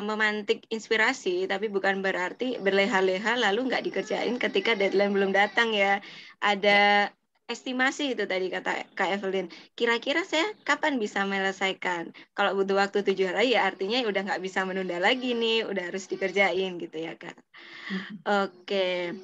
memantik inspirasi, tapi bukan berarti berleha-leha lalu nggak dikerjain ketika deadline belum datang ya. Ada estimasi itu tadi kata Kak Evelyn. Kira-kira saya kapan bisa menyelesaikan? Kalau butuh waktu 7 hari ya artinya udah nggak bisa menunda lagi nih, udah harus dikerjain gitu ya Kak. Oke.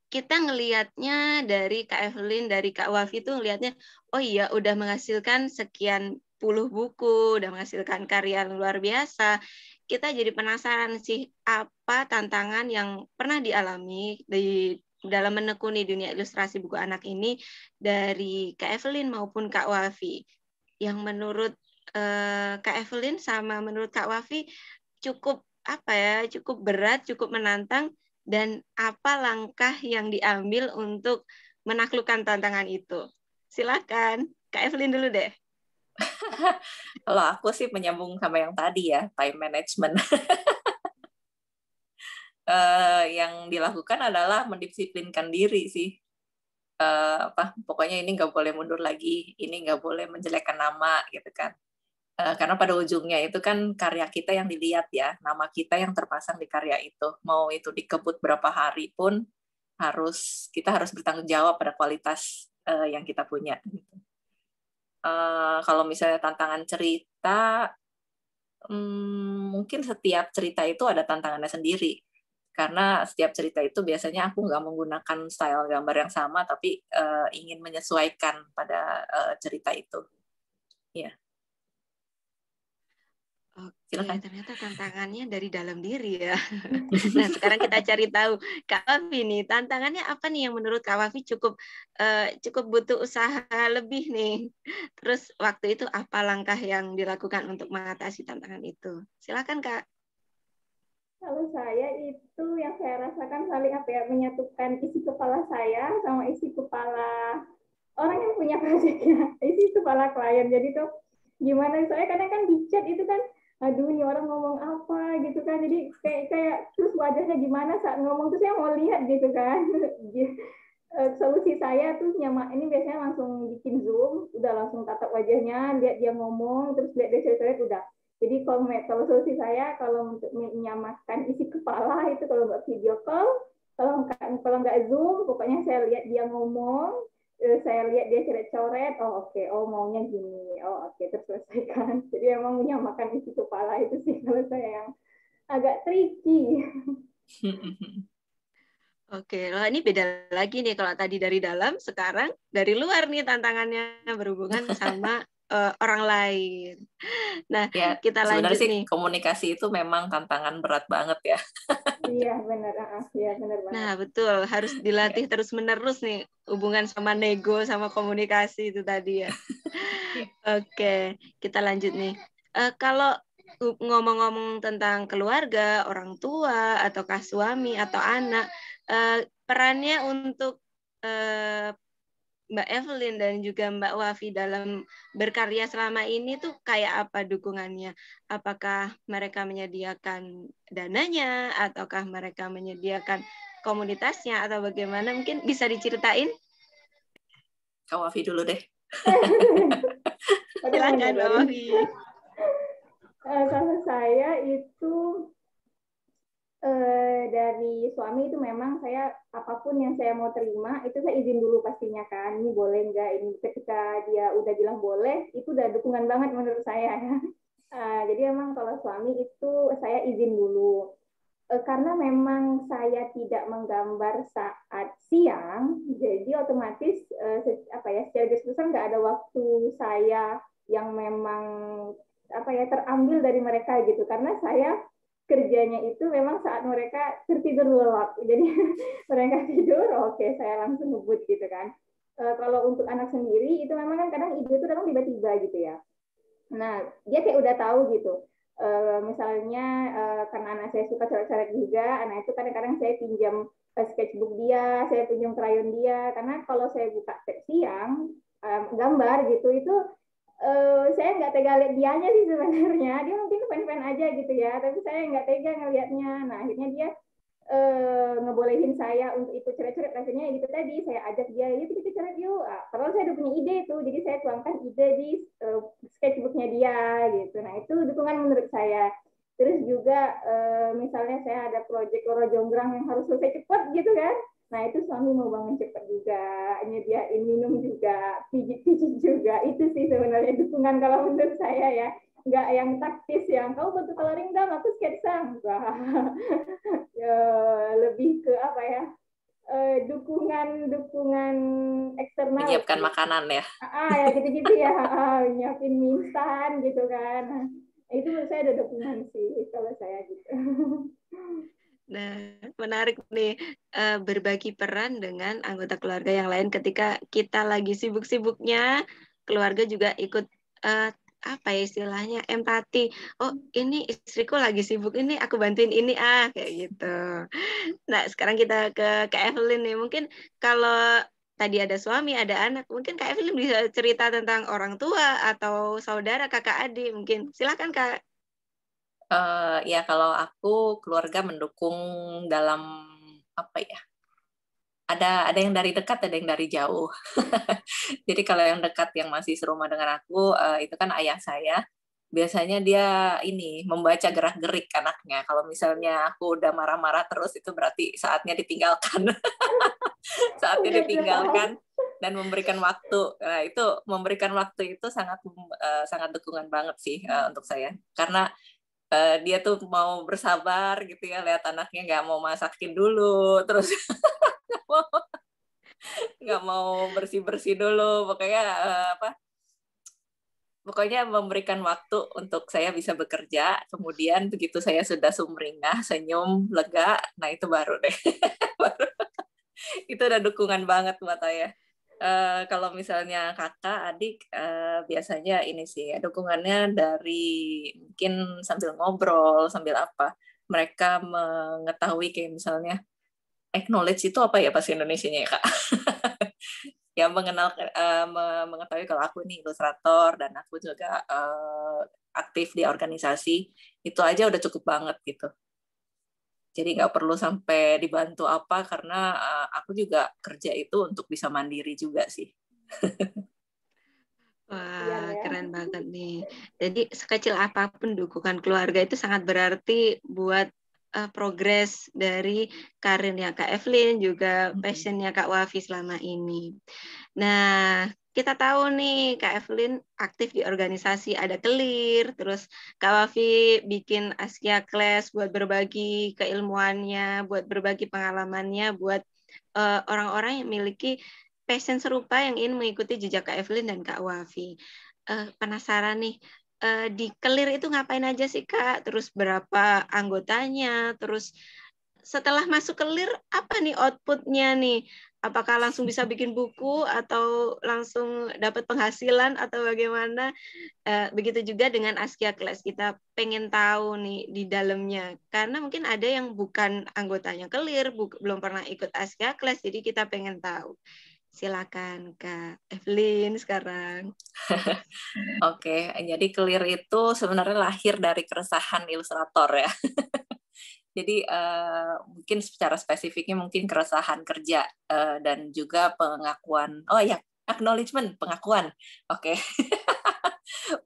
Kita ngelihatnya dari Kak Evelyn, dari Kak Wafi itu ngelihatnya, oh iya udah menghasilkan sekian puluh buku, udah menghasilkan karya luar biasa. Kita jadi penasaran sih apa tantangan yang pernah dialami di dalam menekuni dunia ilustrasi buku anak ini dari Kak Evelyn maupun Kak Wafi. Yang menurut Kak Evelyn sama menurut Kak Wafi cukup apa ya, cukup berat, cukup menantang. Dan apa langkah yang diambil untuk menaklukkan tantangan itu? Silakan, Kak Evelyn dulu deh. Kalau aku sih menyambung sama yang tadi ya, time management. Yang dilakukan adalah mendisiplinkan diri sih. Pokoknya ini nggak boleh mundur lagi, ini nggak boleh menjelekkan nama gitu kan. Karena pada ujungnya itu kan karya kita yang dilihat ya, nama kita yang terpasang di karya itu. Mau itu dikebut berapa hari pun kita harus bertanggung jawab pada kualitas yang kita punya. Kalau misalnya tantangan cerita, mungkin setiap cerita itu ada tantangannya sendiri. Karena setiap cerita itu biasanya aku nggak menggunakan style gambar yang sama, tapi ingin menyesuaikan pada cerita itu. Ya. Oke, Silakan. ternyata tantangannya dari dalam diri ya. Nah, sekarang kita cari tahu Kak Wafi nih, tantangannya apa nih yang menurut Kak Wafi cukup butuh usaha lebih nih. Terus waktu itu apa langkah yang dilakukan untuk mengatasi tantangan itu? Silakan Kak. Kalau saya itu yang saya rasakan saling menyatukan isi kepala saya sama isi kepala orang yang punya proyeknya, isi kepala klien. Jadi tuh gimana, saya kadang kan di chat itu kan, aduh ini orang ngomong apa gitu kan, jadi kayak terus wajahnya gimana saat ngomong, tuh saya mau lihat gitu kan. Solusi saya tuh ini biasanya langsung bikin zoom, udah langsung tatap wajahnya, lihat dia ngomong, terus lihat dia cerita udah. Jadi kalau solusi saya kalau untuk menyamakan isi kepala itu kalau nggak video call, kalau nggak Zoom, pokoknya saya lihat dia ngomong, saya lihat dia coret-coret, oh oke, oh maunya gini, oh oke, terus selesaikan. Jadi emang menyamakan isi kepala itu sih kalau saya yang agak tricky. Oke, loh ini beda lagi nih kalau tadi dari dalam, sekarang dari luar nih tantangannya berhubungan sama orang lain. Nah, Ya, kita sebenarnya lanjut sih nih. komunikasi itu memang tantangan berat banget ya. Iya benar, iya benar banget. Nah, betul, harus Ya. dilatih terus-menerus nih hubungan sama nego sama komunikasi itu tadi ya. Oke, kita lanjut nih. Kalau ngomong-ngomong tentang keluarga, orang tua, ataukah suami atau anak, perannya untuk Mbak Evelyn dan juga Mbak Wafi dalam berkarya selama ini tuh kayak apa dukungannya? Apakah mereka menyediakan dananya, ataukah mereka menyediakan komunitasnya, atau bagaimana? Mungkin bisa diceritain? Kak Wafi dulu deh. Silakan Mbak Wafi. Kalau saya itu dari suami itu memang saya apapun yang saya mau terima itu saya izin dulu pastinya kan, ini boleh nggak, ini ketika dia udah bilang boleh itu udah dukungan banget menurut saya ya. Jadi memang kalau suami itu saya izin dulu. Karena memang saya tidak menggambar saat siang, jadi otomatis secara garis nggak ada waktu saya yang memang terambil dari mereka gitu, karena saya kerjanya itu memang saat mereka tertidur lelap, jadi mereka tidur, oke, saya langsung ngebut gitu kan. Kalau untuk anak sendiri itu memang kan kadang ide itu datang tiba-tiba gitu ya. Nah, dia kayak udah tahu gitu. Misalnya karena anak saya suka coret-coret juga, anak itu kadang-kadang saya pinjam sketchbook dia, saya pinjam krayon dia, karena kalau saya buka tab siang gambar gitu itu saya nggak tega lihat dianya sih sebenarnya. Dia mungkin fan-fan aja gitu ya, tapi saya nggak tega ngelihatnya. Nah, akhirnya dia ngebolehin saya untuk ikut coret-coret, akhirnya gitu tadi saya ajak dia, yuk kita coret yuk. Padahal saya udah punya ide itu, jadi saya tuangkan ide di sketchbooknya dia gitu. Nah itu dukungan menurut saya. Terus juga misalnya saya ada proyek Loro Jonggrang yang harus selesai cepat gitu kan, nah itu suami mau bangun cepat juga, nyediain minum juga, pijit-pijit juga. Itu sih sebenarnya dukungan kalau menurut saya ya, nggak yang taktis yang kamu bantu coloring dong aku sketsa, enggak. Lebih ke apa ya, dukungan eksternal Menyiapkan gitu. makanan ya. Ya gitu-gitu ya, nyiapin mie instan gitu kan. Nah, itu menurut saya ada dukungan sih kalau saya gitu. Nah, menarik nih berbagi peran dengan anggota keluarga yang lain ketika kita lagi sibuk-sibuknya, keluarga juga ikut apa ya istilahnya, empati. Oh, ini istriku lagi sibuk ini, aku bantuin ini kayak gitu. Nah, sekarang kita ke Kak Evelyn nih. Mungkin kalau tadi ada suami, ada anak, mungkin Kak Evelyn bisa cerita tentang orang tua atau saudara, kakak adik mungkin. Silakan Kak. Ya kalau aku keluarga mendukung dalam apa ya? Ada yang dari dekat, ada yang dari jauh. Jadi kalau yang dekat yang masih serumah dengan aku itu kan ayah saya. Biasanya dia ini membaca gerak-gerik anaknya. Kalau misalnya aku udah marah-marah terus itu berarti saatnya ditinggalkan. Saatnya ditinggalkan dan memberikan waktu. Nah, itu memberikan waktu itu sangat sangat dukungan banget sih untuk saya. Karena dia tuh mau bersabar gitu ya, lihat anaknya nggak mau masakin dulu, terus nggak mau bersih-bersih dulu, pokoknya memberikan waktu untuk saya bisa bekerja. Kemudian begitu saya sudah sumringah, senyum, lega, nah itu baru deh. Itu udah dukungan banget buat saya. Kalau misalnya kakak, adik, biasanya ini sih dukungannya dari mungkin sambil ngobrol, sambil apa. Mereka mengetahui kayak misalnya acknowledge itu apa ya bahasa Indonesianya ya kak? Ya mengetahui kalau aku ini ilustrator dan aku juga aktif di organisasi, itu aja udah cukup banget gitu. Jadi nggak perlu sampai dibantu apa karena aku juga kerja itu untuk bisa mandiri juga sih. Sekian Wah, ya. keren banget nih. Jadi sekecil apapun dukungan keluarga itu sangat berarti buat progres dari karirnya Kak Evelyn, juga passionnya Kak Wafi selama ini. Nah, kita tahu nih Kak Evelyn aktif di organisasi ada Kelir, terus Kak Wafi bikin Askia Class buat berbagi keilmuannya, buat berbagi pengalamannya, buat orang-orang yang memiliki passion serupa yang ingin mengikuti jejak Kak Evelyn dan Kak Wafi. Penasaran nih, di Kelir itu ngapain aja sih Kak? Terus berapa anggotanya? Terus setelah masuk Kelir, apa nih output-nya nih? Apakah langsung bisa bikin buku atau langsung dapat penghasilan atau bagaimana? Begitu juga dengan Askia Class, kita pengen tahu nih di dalamnya. Karena mungkin ada yang bukan anggotanya Kelir, belum pernah ikut Askia Class, jadi kita pengen tahu. Silakan Kak Evelyn sekarang. Oke, jadi Clear itu sebenarnya lahir dari keresahan ilustrator ya. Jadi mungkin secara spesifiknya mungkin keresahan kerja dan juga pengakuan. Oh ya, acknowledgement, pengakuan. Oke.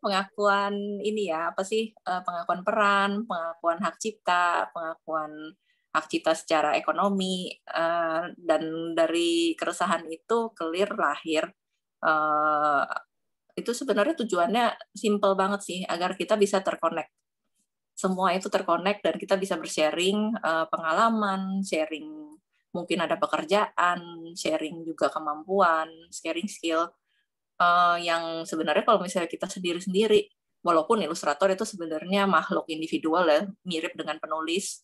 Pengakuan ini ya, apa sih? Pengakuan peran, pengakuan hak cipta, pengakuan hak cipta secara ekonomi, dan dari keresahan itu Clear lahir. Itu sebenarnya tujuannya simple banget sih, agar kita bisa terkonek. Semua itu terkonek dan kita bisa bersharing pengalaman, sharing mungkin ada pekerjaan, sharing juga kemampuan, sharing skill yang sebenarnya kalau misalnya kita sendiri-sendiri, walaupun ilustrator itu sebenarnya makhluk individual ya, mirip dengan penulis,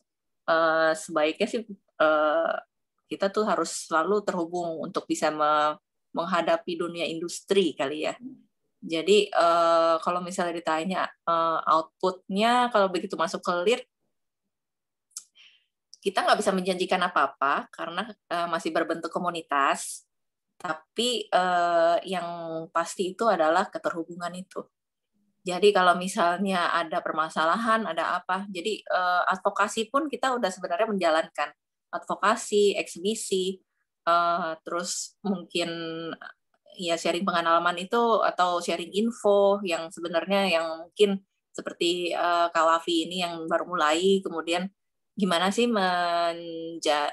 sebaiknya sih kita tuh harus selalu terhubung untuk bisa menghadapi dunia industri kali ya. Jadi kalau misalnya ditanya output-nya kalau begitu masuk ke Lead, kita nggak bisa menjanjikan apa-apa karena masih berbentuk komunitas, tapi yang pasti itu adalah keterhubungan itu. Jadi kalau misalnya ada permasalahan, ada apa, jadi advokasi pun kita udah sebenarnya menjalankan. Advokasi, eksibisi, terus mungkin ya sharing pengalaman itu atau sharing info yang sebenarnya yang mungkin seperti Kak Wafi ini yang baru mulai, kemudian gimana sih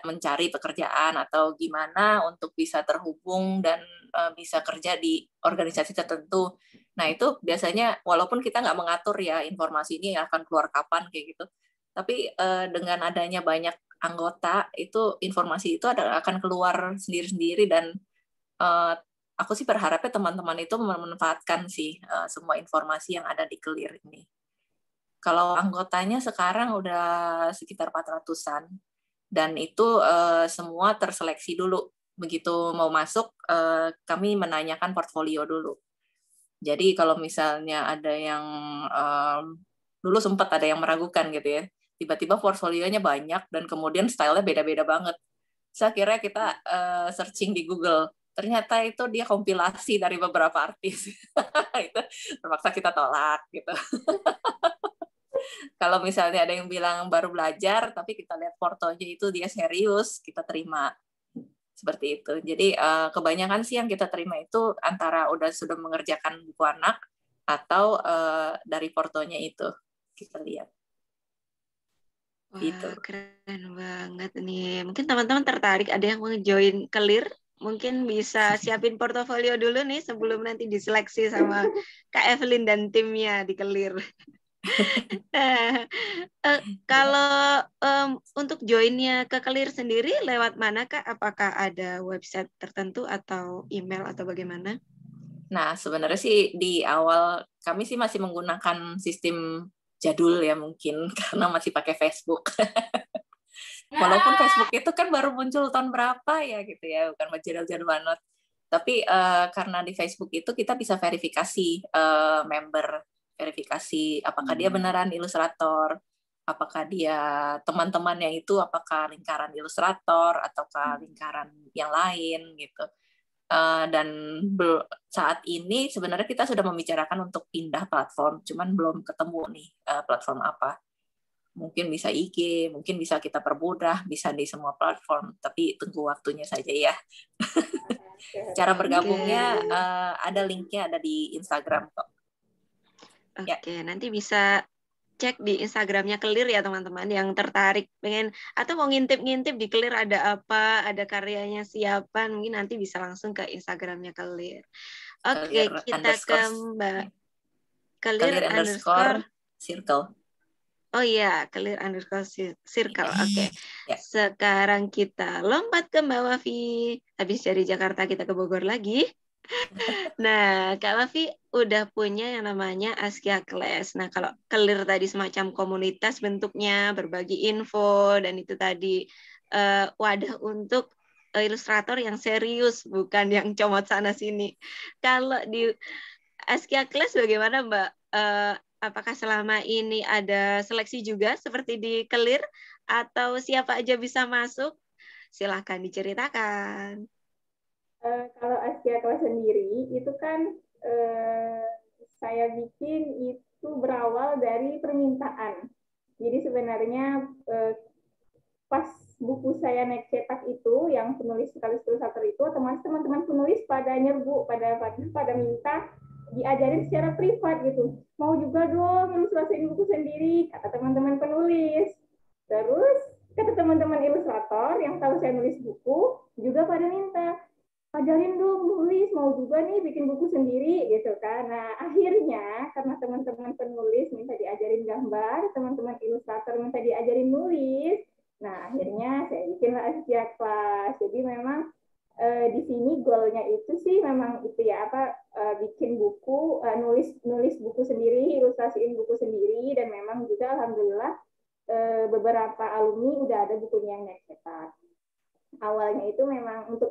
mencari pekerjaan atau gimana untuk bisa terhubung dan bisa kerja di organisasi tertentu. Nah itu biasanya walaupun kita nggak mengatur ya informasi ini akan keluar kapan kayak gitu, tapi dengan adanya banyak anggota itu informasi itu akan keluar sendiri-sendiri dan aku sih berharapnya teman-teman itu memanfaatkan sih semua informasi yang ada di Clear ini. Kalau anggotanya sekarang udah sekitar 400-an dan itu semua terseleksi dulu. Begitu mau masuk kami menanyakan portfolio dulu. Jadi kalau misalnya ada yang dulu sempat ada yang meragukan gitu ya, tiba-tiba portfolionya banyak dan kemudian stylenya beda-beda banget. Saya kira kita searching di Google, ternyata itu dia kompilasi dari beberapa artis. Itu terpaksa kita tolak gitu. Kalau misalnya ada yang bilang baru belajar, tapi kita lihat portonya itu dia serius, kita terima. Seperti itu. Jadi kebanyakan sih yang kita terima itu antara sudah mengerjakan buku anak atau dari portonya itu kita lihat. Wah, Gitu. keren banget nih. Mungkin teman-teman tertarik ada yang mau join Clear, mungkin bisa siapin portofolio dulu nih sebelum nanti diseleksi sama Kak Evelyn dan timnya di Clear. Kalau untuk joinnya ke Clear sendiri lewat mana Kak? Apakah ada website tertentu atau email atau bagaimana? Nah, sebenarnya sih di awal kami sih masih menggunakan sistem jadul ya mungkin karena masih pakai Facebook. Walaupun Facebook itu kan baru muncul tahun berapa ya gitu ya, bukan jadul-jadul banget. Tapi karena di Facebook itu kita bisa verifikasi member, verifikasi apakah dia beneran ilustrator, apakah dia teman-temannya itu apakah lingkaran ilustrator ataukah lingkaran yang lain gitu. Dan saat ini sebenarnya kita sudah membicarakan untuk pindah platform, cuman belum ketemu nih platform apa. mungkin bisa IG, mungkin bisa kita permudah, bisa di semua platform, tapi tunggu waktunya saja ya. Cara bergabungnya ada linknya, ada di Instagram kok. Oke, nanti bisa cek di Instagramnya Clear ya teman-teman yang tertarik pengen atau mau ngintip-ngintip di Clear ada apa, ada karyanya siapa, mungkin nanti bisa langsung ke Instagramnya Clear. Oke, kita ke Mbak Clear underscore circle. Oh iya, Clear underscore circle. Oke. Sekarang kita lompat ke Mbak Wafi. Habis dari Jakarta kita ke Bogor lagi. Nah, Kak Wafi udah punya yang namanya Askia Class. Nah, kalau Clear tadi semacam komunitas bentuknya, berbagi info, dan itu tadi wadah untuk ilustrator yang serius, bukan yang comot sana-sini. Kalau di Askia Class bagaimana, Mbak? Apakah selama ini ada seleksi juga seperti di Clear, atau siapa aja bisa masuk? Silahkan diceritakan. Kalau Askia Class sendiri itu kan saya bikin itu berawal dari permintaan. Jadi sebenarnya pas buku saya naik cetak itu, yang penulis sekaligus ilustrator itu, teman-teman penulis pada nyerbu, pada minta diajarin secara privat gitu. Mau juga dong ilustrasiin buku sendiri, kata teman-teman penulis. Terus kata teman-teman ilustrator yang tahu saya nulis buku juga pada minta, ajarin dong nulis, mau juga nih bikin buku sendiri gitu kan. Nah akhirnya karena teman-teman penulis minta diajarin gambar, teman-teman ilustrator minta diajarin nulis, nah akhirnya saya bikinlah Askia Class. Jadi memang di sini goalnya itu sih memang itu ya, bikin buku, nulis buku sendiri, ilustrasiin buku sendiri, dan memang juga alhamdulillah beberapa alumni udah ada bukunya yang naik cetak. Awalnya itu memang untuk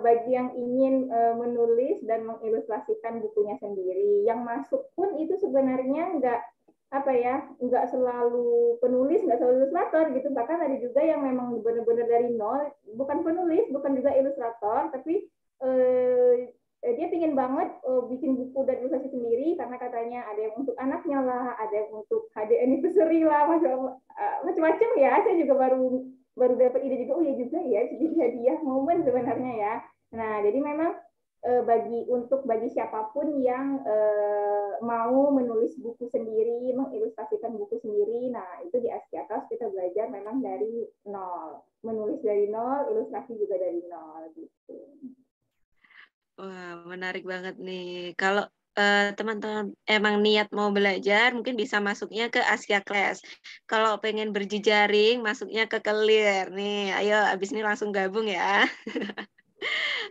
bagi yang ingin menulis dan mengilustrasikan bukunya sendiri. Yang masuk pun itu sebenarnya nggak selalu penulis, nggak selalu ilustrator gitu. Bahkan ada juga yang memang benar-benar dari nol, bukan penulis, bukan juga ilustrator, tapi dia pingin banget bikin buku dan ilustrasi sendiri, karena katanya ada yang untuk anaknya lah, ada yang untuk HD anniversary lah, macam-macam ya. Saya juga baru dapat ide juga, oh ya juga ya, jadi hadiah momen sebenarnya ya. Nah jadi memang bagi siapapun yang mau menulis buku sendiri, mengilustrasikan buku sendiri, nah itu di Askia Class kita belajar memang dari nol, menulis dari nol, ilustrasi juga dari nol gitu. Wah, menarik banget nih. Kalau teman-teman emang niat mau belajar, mungkin bisa masuknya ke Askia Class. Kalau pengen berjejaring, masuknya ke Clear. Nih, ayo abis ini langsung gabung ya.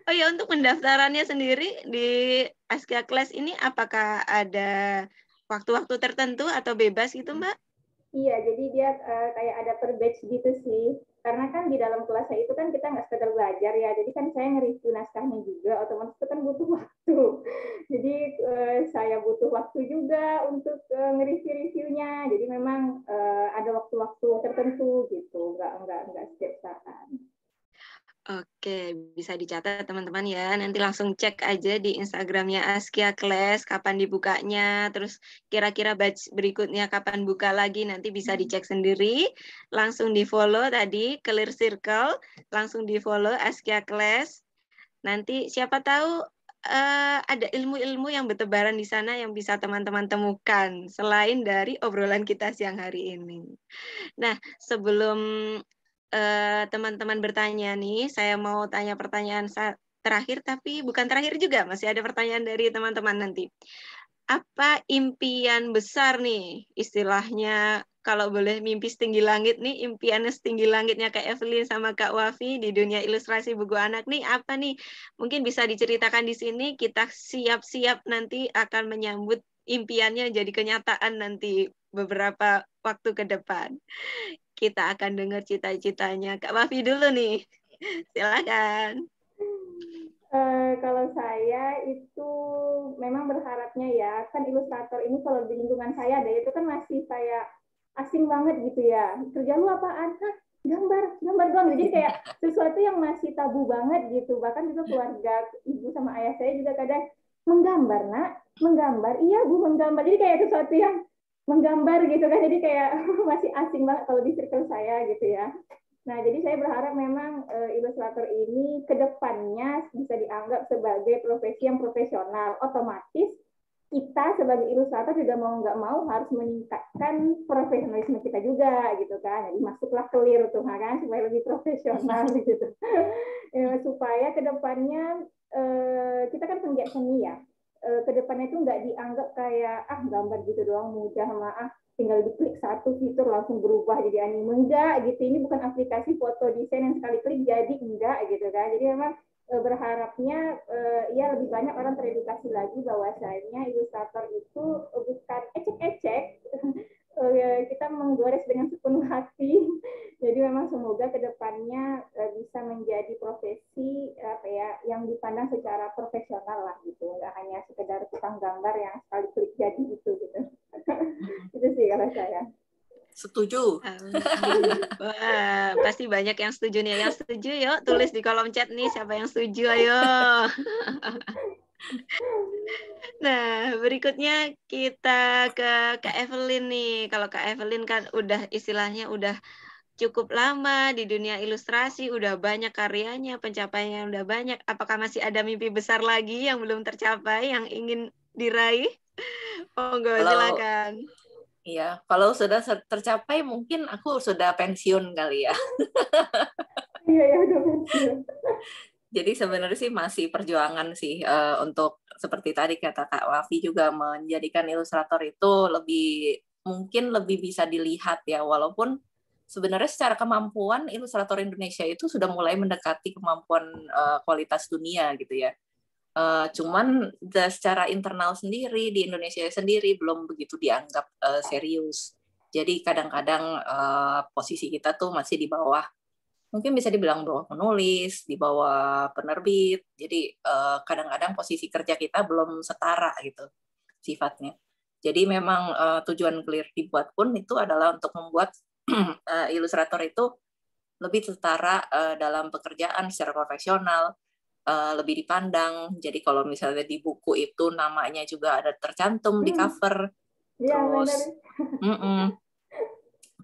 Oh ya, untuk pendaftarannya sendiri di Askia Class ini apakah ada waktu-waktu tertentu atau bebas gitu, Mbak? Iya, jadi dia kayak ada per batch gitu sih. Karena kan di dalam kelasnya itu kan kita nggak sekedar belajar ya, jadi kan saya nge-review naskahnya juga, otomatis itu kan butuh waktu. Jadi saya butuh waktu juga untuk nge-review-reviewnya. Jadi memang ada waktu-waktu tertentu gitu, nggak setiap saat. Oke, bisa dicatat teman-teman ya. Nanti langsung cek aja di Instagramnya Askia Class kapan dibukanya, terus kira-kira batch berikutnya kapan buka lagi, nanti bisa dicek sendiri. Langsung di-follow tadi Clear Circle, langsung di-follow Askia Class. Nanti siapa tahu ada ilmu-ilmu yang bertebaran di sana yang bisa teman-teman temukan selain dari obrolan kita siang hari ini. Nah, sebelum teman-teman bertanya nih, saya mau tanya pertanyaan terakhir, tapi bukan terakhir juga, masih ada pertanyaan dari teman-teman nanti. Apa impian besar nih, istilahnya kalau boleh mimpi setinggi langit nih, impiannya setinggi langitnya Kak Evelyn sama Kak Wafi di dunia ilustrasi buku anak nih, apa nih? Mungkin bisa diceritakan di sini, kita siap-siap nanti akan menyambut impiannya jadi kenyataan nanti beberapa waktu ke depan. Kita akan dengar cita-citanya Kak Wafi dulu nih. Silakan. Kalau saya itu memang berharapnya ya, kan ilustrator ini kalau di lingkungan saya ada itu kan masih kayak asing banget gitu ya. Kerja lu apaan? Hah, gambar doang. Jadi kayak sesuatu yang masih tabu banget gitu. Bahkan juga keluarga ibu sama ayah saya juga kadang menggambar, nak, menggambar. Iya bu, menggambar. Jadi kayak sesuatu yang menggambar gitu kan, jadi kayak masih asing banget kalau di circle saya gitu ya. Nah, jadi saya berharap memang ilustrator ini ke depannya bisa dianggap sebagai profesi yang profesional. Otomatis kita sebagai ilustrator juga mau nggak mau harus meningkatkan profesionalisme kita juga gitu kan. Jadi masuklah clear tuh kan supaya lebih profesional gitu. Supaya ke depannya kita kan penggiat seni ya. Ke depannya itu nggak dianggap kayak gambar gitu doang mudah mah tinggal diklik satu fitur langsung berubah jadi anime, enggak gitu. Ini bukan aplikasi foto desain yang sekali klik jadi, enggak gitu kan. Jadi memang berharapnya ya lebih banyak orang teredukasi lagi bahwasanya ilustrator itu bukan ecek-ecek. Kita menggores dengan sepenuh hati. Jadi memang semoga kedepannya bisa menjadi profesi apa ya yang dipandang secara profesional lah gitu, nggak hanya sekedar tukang gambar yang sekali klik jadi gitu. Itu sih kalau saya. Setuju. Wah, pasti banyak yang setuju nih. Yang setuju yuk tulis di kolom chat nih siapa yang setuju, ayo. Nah, berikutnya kita ke Kak Evelyn nih. Kalau Kak Evelyn kan udah istilahnya udah cukup lama di dunia ilustrasi, udah banyak karyanya, pencapaiannya udah banyak. Apakah masih ada mimpi besar lagi yang belum tercapai, yang ingin diraih? Monggo, silakan. Iya, kalau sudah tercapai mungkin aku sudah pensiun kali ya. Iya, udah pensiun. Jadi sebenarnya sih masih perjuangan sih untuk seperti tadi kata Kak Wafi juga menjadikan ilustrator itu mungkin lebih bisa dilihat ya, walaupun sebenarnya secara kemampuan ilustrator Indonesia itu sudah mulai mendekati kemampuan kualitas dunia gitu ya. Cuman secara internal sendiri di Indonesia sendiri belum begitu dianggap serius. Jadi kadang-kadang posisi kita tuh masih di bawah, mungkin bisa dibilang bawah penulis, di bawah penerbit. Jadi kadang-kadang posisi kerja kita belum setara gitu sifatnya. Jadi memang tujuan Clear dibuat pun itu adalah untuk membuat ilustrator itu lebih setara dalam pekerjaan secara profesional, lebih dipandang. Jadi kalau misalnya di buku itu namanya juga ada tercantum di cover, terus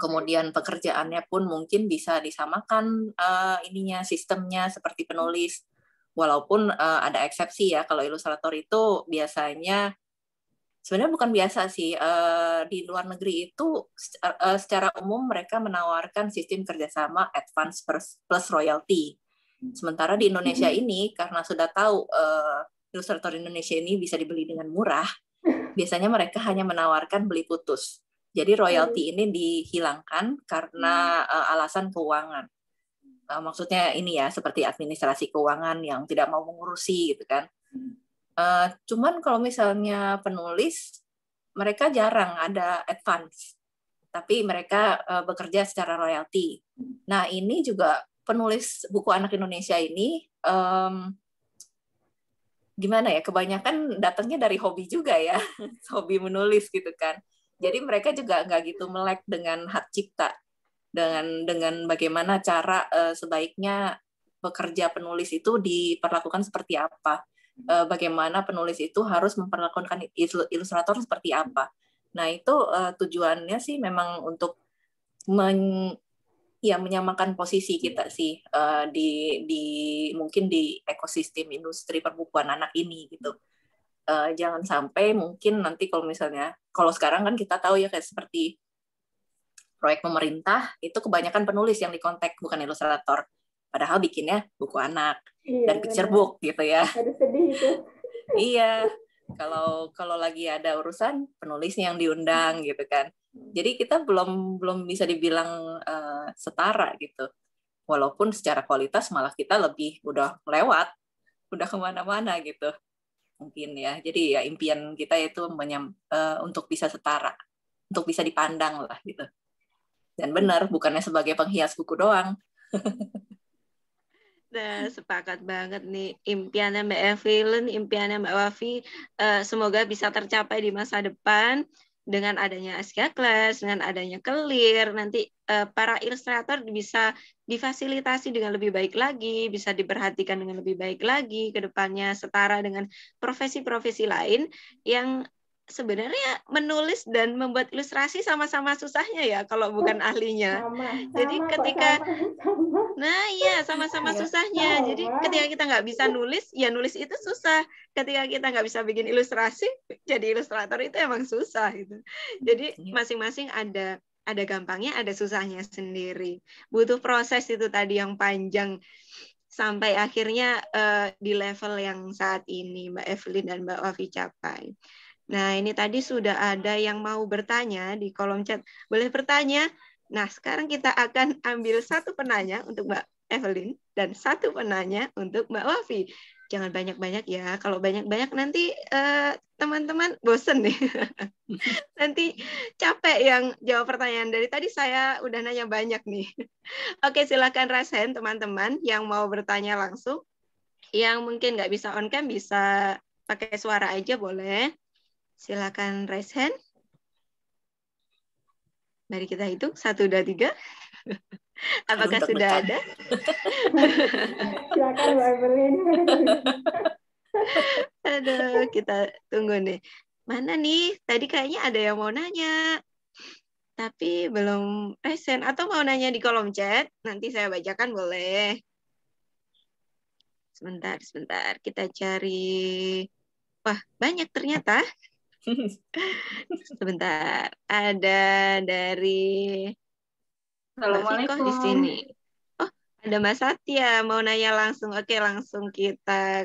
kemudian pekerjaannya pun mungkin bisa disamakan sistemnya seperti penulis. Walaupun ada eksepsi ya, kalau ilustrator itu biasanya sebenarnya bukan biasa sih, di luar negeri itu secara umum mereka menawarkan sistem kerjasama advance plus royalty. Sementara di Indonesia ini karena sudah tahu ilustrator Indonesia ini bisa dibeli dengan murah, biasanya mereka hanya menawarkan beli putus. Jadi royalti ini dihilangkan karena alasan keuangan. Maksudnya ini ya, seperti administrasi keuangan yang tidak mau mengurusi gitu kan. Cuman kalau misalnya penulis, mereka jarang ada advance, tapi mereka bekerja secara royalti. Nah ini juga penulis buku anak Indonesia ini gimana ya, kebanyakan datangnya dari hobi juga ya, hobi menulis gitu kan. Jadi mereka juga nggak gitu melek dengan hak cipta, dengan bagaimana cara sebaiknya bekerja penulis itu diperlakukan seperti apa, bagaimana penulis itu harus memperlakukan ilustrator seperti apa. Nah itu tujuannya sih memang untuk menyamakan posisi kita sih mungkin di ekosistem industri perbukuan anak ini gitu. Jangan sampai mungkin nanti kalau sekarang kan kita tahu ya kayak seperti proyek pemerintah itu kebanyakan penulis yang dikontak bukan ilustrator, padahal bikinnya buku anak dan picture book gitu ya. Aduh, sedih itu. Iya, kalau lagi ada urusan penulisnya yang diundang gitu kan. Jadi kita belum bisa dibilang setara gitu. Walaupun secara kualitas malah kita udah lewat, udah kemana-mana gitu. Mungkin ya. Jadi ya impian kita itu untuk bisa setara, untuk bisa dipandang lah gitu. Dan benar, bukannya sebagai penghias buku doang. Nah, sepakat banget nih impiannya Mbak Evelyn, impiannya Mbak Wafi, semoga bisa tercapai di masa depan dengan adanya Asia Class, dengan adanya Clear, nanti para ilustrator bisa difasilitasi dengan lebih baik lagi, bisa diperhatikan dengan lebih baik lagi, ke depannya setara dengan profesi-profesi lain yang sebenarnya menulis dan membuat ilustrasi sama-sama susahnya ya kalau bukan ahlinya. Jadi ketika nah iya sama-sama susahnya. Jadi ketika kita nggak bisa nulis, ya nulis itu susah. Ketika kita nggak bisa bikin ilustrasi, jadi ilustrator itu emang susah gitu. Jadi masing-masing ada gampangnya, ada susahnya sendiri. Butuh proses itu tadi yang panjang sampai akhirnya di level yang saat ini Mbak Evelyn dan Mbak Wafi capai. Nah, ini tadi sudah ada yang mau bertanya di kolom chat. Boleh bertanya? Nah, sekarang kita akan ambil satu penanya untuk Mbak Evelyn dan satu penanya untuk Mbak Wafi. Jangan banyak-banyak ya. Kalau banyak-banyak nanti teman-teman bosen nih. Nanti capek yang jawab pertanyaan. Dari tadi saya udah nanya banyak nih. Oke, silakan raise hand teman-teman yang mau bertanya langsung. Yang mungkin nggak bisa on cam bisa pakai suara aja boleh. Silakan raise hand. Mari kita hitung. 1, 2, 3. Apakah sudah ada? Silakan Mbak Evelyn. Aduh, kita tunggu nih. Mana nih? Tadi kayaknya ada yang mau nanya. Tapi belum raise hand. Atau mau nanya di kolom chat. Nanti saya bacakan boleh. Sebentar. Kita cari. Wah, banyak ternyata. Sebentar, ada dari Mbak Viko di sini. Oh, ada Mbak Satya mau nanya langsung. Oke, langsung kita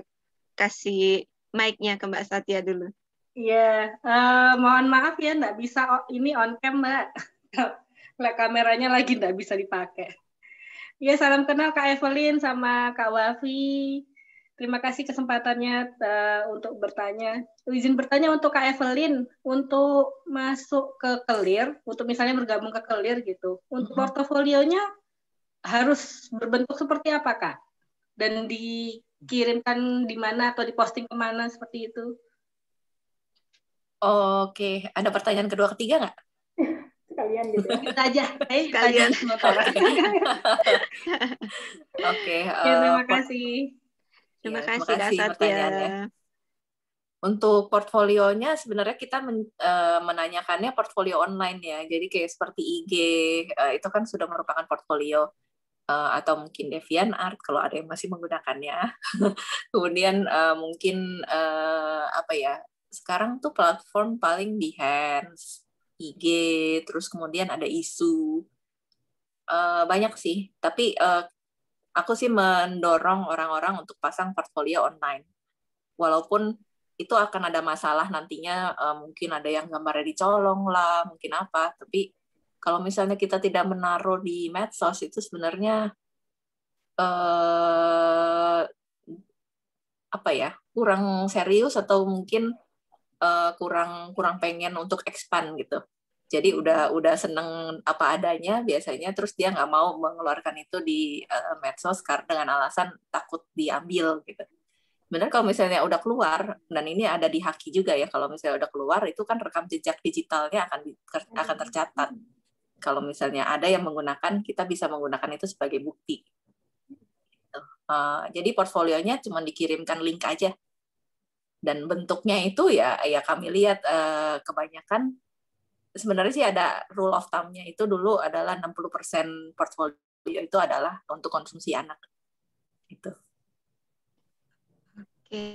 kasih mic-nya ke Mbak Satya dulu. Iya, mohon maaf ya, nggak bisa ini on cam, Mbak. Kameranya lagi nggak bisa dipakai. Ya, salam kenal Kak Evelyn sama Kak Wafi. Terima kasih kesempatannya untuk bertanya. Izin bertanya untuk Kak Evelyn, untuk masuk ke Clear, untuk misalnya bergabung ke Clear gitu, untuk portofolionya harus berbentuk seperti apa, Kak? Dan dikirimkan di mana atau diposting kemana seperti itu? Oke, ada pertanyaan kedua, ketiga nggak? Sekalian gitu ya. Kita aja, sekalian. Oke. Terima kasih. Terima kasih Kak Satya. Untuk portfolionya sebenarnya kita menanyakannya portfolio online ya. Jadi kayak seperti IG itu kan sudah merupakan portfolio atau mungkin DeviantArt kalau ada yang masih menggunakannya. Kemudian mungkin apa ya? Sekarang tuh platform paling Behance, IG, terus kemudian ada isu. Banyak sih, tapi aku sih mendorong orang-orang untuk pasang portfolio online. Walaupun itu akan ada masalah nantinya, mungkin ada yang gambarnya dicolong lah, mungkin apa. Tapi kalau misalnya kita tidak menaruh di medsos, itu sebenarnya apa ya, kurang serius atau mungkin kurang pengen untuk expand gitu. Jadi udah seneng apa adanya biasanya, terus dia nggak mau mengeluarkan itu di medsos karena dengan alasan takut diambil gitu. Benar kalau misalnya udah keluar, dan ini ada di Haki juga ya, kalau misalnya udah keluar itu kan rekam jejak digitalnya akan tercatat. Kalau misalnya ada yang menggunakan, kita bisa menggunakan itu sebagai bukti. Jadi portfolionya cuma dikirimkan link aja. Dan bentuknya itu ya kami lihat kebanyakan sebenarnya sih ada rule of thumb-nya itu dulu adalah 60% portfolio itu adalah untuk konsumsi anak. Itu. Oke,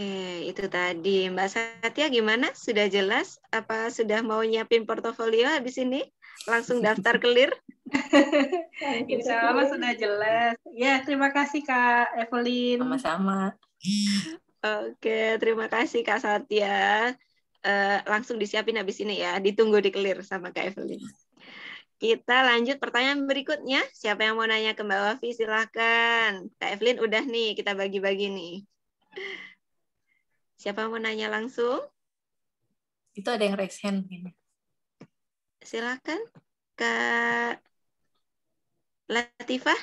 itu tadi. Mbak Satya gimana? Sudah jelas? Apa sudah mau nyiapin portofolio habis ini? Langsung daftar Clear? Insya Allah sudah jelas. Ya, terima kasih Kak Evelyn. Sama-sama. Oke, terima kasih Kak Satya. Langsung disiapin habis ini ya. Ditunggu di Clear sama Kak Evelyn. Kita lanjut pertanyaan berikutnya. Siapa yang mau nanya ke Mbak Wafi? Silahkan. Kak Evelyn udah nih, kita bagi-bagi nih. Siapa mau nanya langsung? Itu ada yang raise hand. Silakan, Kak Latifah.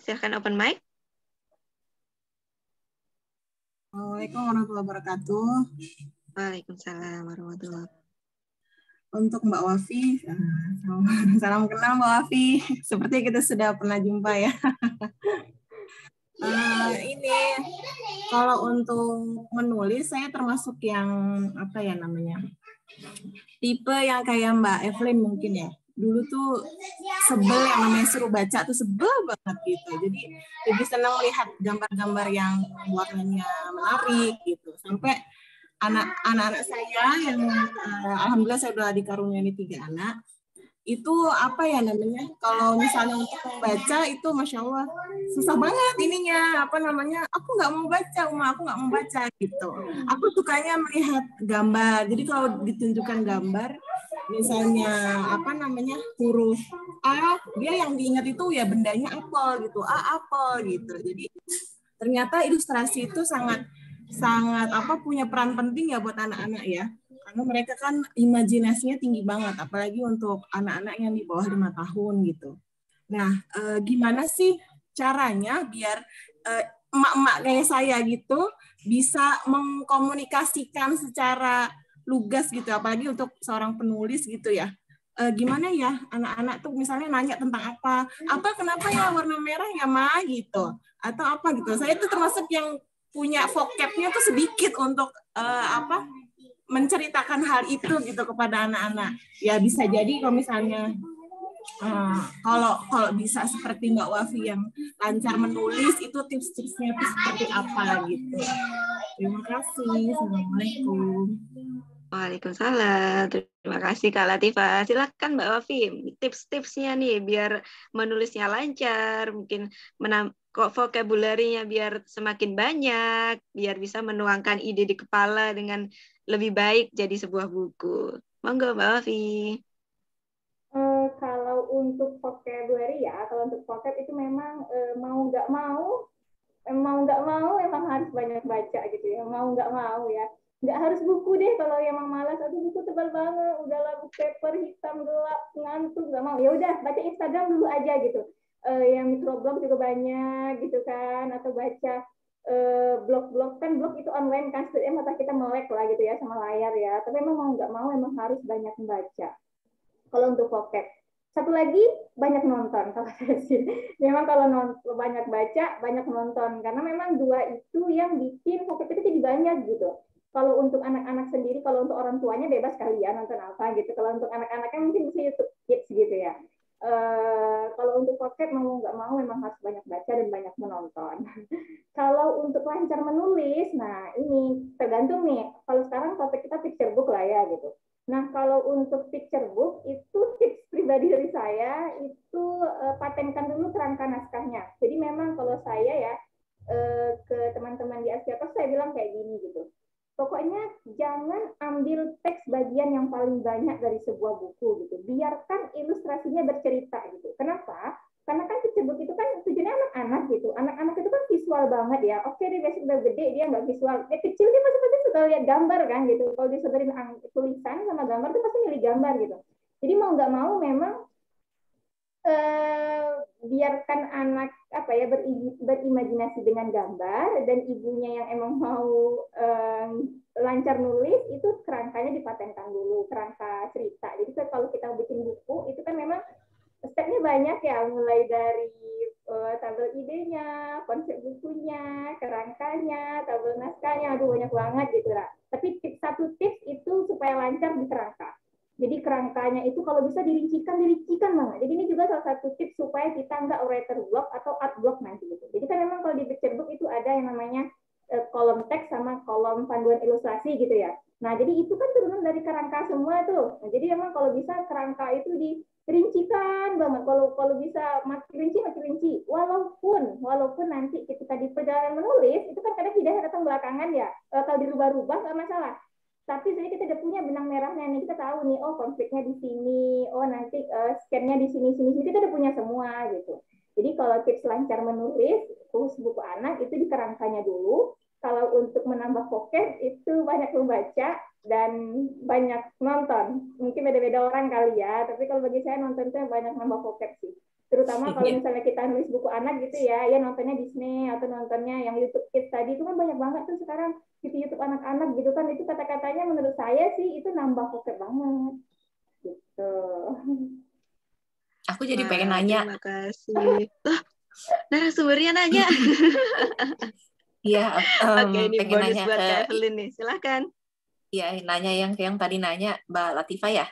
Silakan open mic. Assalamualaikum warahmatullahi wabarakatuh. Waalaikumsalam warahmatullahi wabarakatuh. Untuk Mbak Wafi, salam kenal Mbak Wafi. Seperti kita sudah pernah jumpa ya. Ini kalau untuk menulis saya termasuk yang apa ya namanya, tipe yang kayak Mbak Evelyn mungkin ya. Dulu tuh sebel yang namanya suruh baca tuh sebel banget gitu. Jadi lebih senang melihat gambar-gambar yang warnanya menarik gitu. Sampai anak-anak saya yang alhamdulillah saya sudah dikaruniai 3 anak. Itu apa ya namanya, kalau misalnya untuk membaca itu Masya Allah susah banget ininya, apa namanya, aku nggak mau baca aku nggak mau baca gitu. Aku sukanya melihat gambar, jadi kalau ditunjukkan gambar misalnya apa namanya huruf A, dia yang diingat itu ya bendanya apel gitu, apel gitu. Jadi ternyata ilustrasi itu sangat sangat apa punya peran penting ya buat anak-anak ya, karena mereka kan imajinasinya tinggi banget, apalagi untuk anak-anak yang di bawah 5 tahun gitu. Nah, gimana sih caranya biar emak-emak kayak saya gitu bisa mengkomunikasikan secara lugas gitu, apalagi untuk seorang penulis gitu ya. Gimana ya anak-anak tuh misalnya nanya tentang apa kenapa ya warna merah ya Ma gitu, atau apa gitu. Saya tuh termasuk yang punya vocabnya tuh sedikit untuk apa menceritakan hal itu gitu kepada anak-anak. Ya bisa jadi kalau misalnya kalau bisa seperti Mbak Wafi yang lancar menulis, itu tips-tipsnya itu seperti apa gitu. Terima kasih. Assalamualaikum. Waalaikumsalam. Terima kasih Kak Latifah. Silakan Mbak Wafi, tips-tipsnya nih biar menulisnya lancar, mungkin kok vocabulary-nya biar semakin banyak, biar bisa menuangkan ide di kepala dengan lebih baik jadi sebuah buku. Monggo Mbak Wafi. Kalau untuk vocabulary ya, kalau untuk vocab itu memang mau nggak mau emang harus banyak baca gitu ya, mau nggak mau ya. Nggak harus buku deh kalau emang malas, aduh buku tebal banget, udahlah buku paper hitam gelap ngantuk nggak mau, ya udah baca Instagram dulu aja gitu. Yang microblog juga banyak gitu kan, atau baca blog-blog, kan blog itu online kan, setidaknya mata kita melek lah gitu ya sama layar ya, tapi emang mau nggak mau emang harus banyak membaca kalau untuk vocab. Satu lagi, banyak nonton kalau saya sih. Memang kalau banyak baca, banyak nonton. Karena memang dua itu yang bikin vocab itu jadi banyak gitu. Kalau untuk anak-anak sendiri, kalau untuk orang tuanya bebas kali ya nonton apa gitu. Kalau untuk anak-anaknya mungkin bisa YouTube Kids gitu ya. Kalau untuk vocab mau nggak mau memang harus banyak baca dan banyak menonton. Kalau untuk lancar menulis, nah ini tergantung nih. Kalau sekarang topik kita picture book lah ya gitu. Nah, kalau untuk picture book, itu tips pribadi dari saya, itu patenkan dulu kerangka naskahnya. Jadi memang kalau saya ya, ke teman-teman di Asia Talk, saya bilang kayak gini gitu. Pokoknya jangan ambil teks bagian yang paling banyak dari sebuah buku gitu. Biarkan ilustrasinya bercerita gitu. Kenapa? Karena kan picture book itu kan tujuannya anak-anak gitu. Anak-anak itu kan visual banget ya. Oke, dia besok udah gede, dia nggak visual. Dia kecil, dia pasti suka lihat gambar kan gitu. Kalau disodorin tulisan sama gambar tuh pasti milih gambar gitu. Jadi mau nggak mau memang biarkan anak apa ya berimajinasi dengan gambar, dan ibunya yang emang mau lancar nulis itu kerangkanya dipatenkan dulu, kerangka cerita. Jadi kalau kita bikin buku itu kan memang stepnya banyak ya, mulai dari tabel idenya, konsep bukunya, kerangkanya, tabel naskahnya, aduh banyak banget gitu lah. Tapi satu tips itu supaya lancar di kerangka. Jadi kerangkanya itu kalau bisa dirincikan banget. Jadi ini juga salah satu tips supaya kita nggak writer block atau art block nanti gitu. Jadi kan memang kalau di picture book itu ada yang namanya kolom teks sama kolom panduan ilustrasi gitu ya. Nah, jadi itu kan turunan dari kerangka semua tuh. Nah, jadi memang kalau bisa kerangka itu dirincikan banget. Kalau bisa makin rinci. Walaupun nanti ketika di perjalanan menulis itu kan kadang tidak datang belakangan ya. Kalau dirubah-rubah nggak masalah. Tapi jadi kita udah punya benang merahnya nih, kita tahu nih, oh konfliknya di sini, oh nanti scan-nya di sini, kita udah punya semua gitu. Jadi kalau tips lancar menulis, khusus buku anak, itu di kerangkanya dulu. Kalau untuk menambah vocab, itu banyak membaca dan banyak nonton. Mungkin beda-beda orang kali ya, tapi kalau bagi saya nonton itu banyak nambah vocab sih. Terutama kalau misalnya kita nulis buku anak gitu ya nontonnya Disney atau nontonnya yang YouTube Kids tadi, itu kan banyak banget tuh sekarang YouTube anak-anak gitu kan, itu kata-katanya menurut saya sih itu nambah vocab banget gitu. Aku jadi pengen nanya. Terima kasih. narasumbernya nanya. Iya, Oke, ini pengen bonus nanya buat ke Kak Evelyn nih. Silahkan. ya nanya yang tadi nanya Mbak Latifah ya.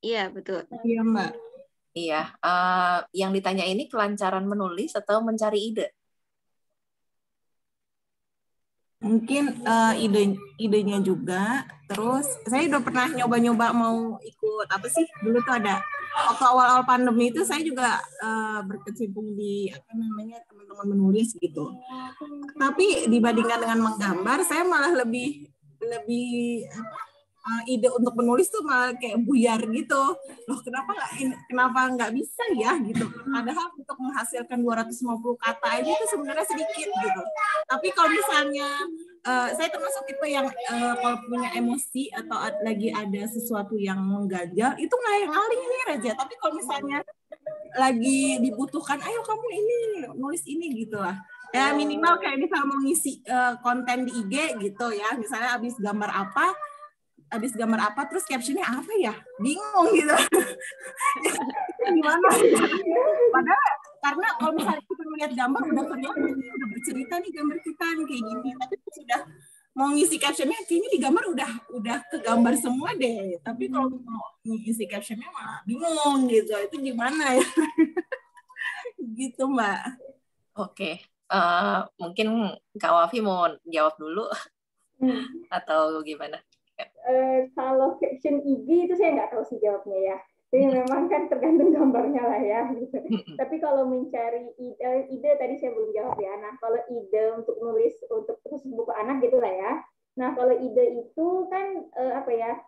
Iya, betul. Iya, Mbak. Iya, yang ditanya ini kelancaran menulis atau mencari ide? Mungkin idenya juga. Terus saya udah pernah nyoba-nyoba mau ikut apa sih? Dulu tuh ada waktu awal-awal pandemi itu saya juga berkecimpung di apa namanya teman-teman menulis gitu. Tapi dibandingkan dengan menggambar, saya malah lebih ide untuk menulis tuh malah kayak buyar gitu. Loh, kenapa nggak bisa ya gitu. Padahal untuk menghasilkan 250 kata aja itu sebenarnya sedikit gitu. Tapi kalau misalnya saya termasuk tipe yang kalau punya emosi atau lagi ada sesuatu yang mengganjal itu ngalir aja. Tapi kalau misalnya lagi dibutuhkan, ayo kamu ini nulis ini gitu lah. Ya minimal kayak misalnya mau ngisi konten di IG gitu ya. Misalnya habis gambar apa terus captionnya apa ya, bingung gitu. Gimana padahal karena kalau misalnya kita melihat gambar udah bercerita nih gambar kita nih kayak gini, tapi sudah mau ngisi captionnya kayaknya di gambar udah kegambar semua deh, tapi kalau mau ngisi captionnya malah bingung gitu. Itu gimana ya? Gitu Mbak. Oke, mungkin Kak Wafi mau jawab dulu atau gimana? Kalau caption IG itu saya nggak tahu sih jawabnya ya. Jadi memang kan tergantung gambarnya lah ya. Gitu. Tapi kalau mencari ide tadi saya belum jawab ya. Nah kalau ide untuk nulis untuk khusus buku anak gitulah ya. Nah kalau ide itu kan apa ya?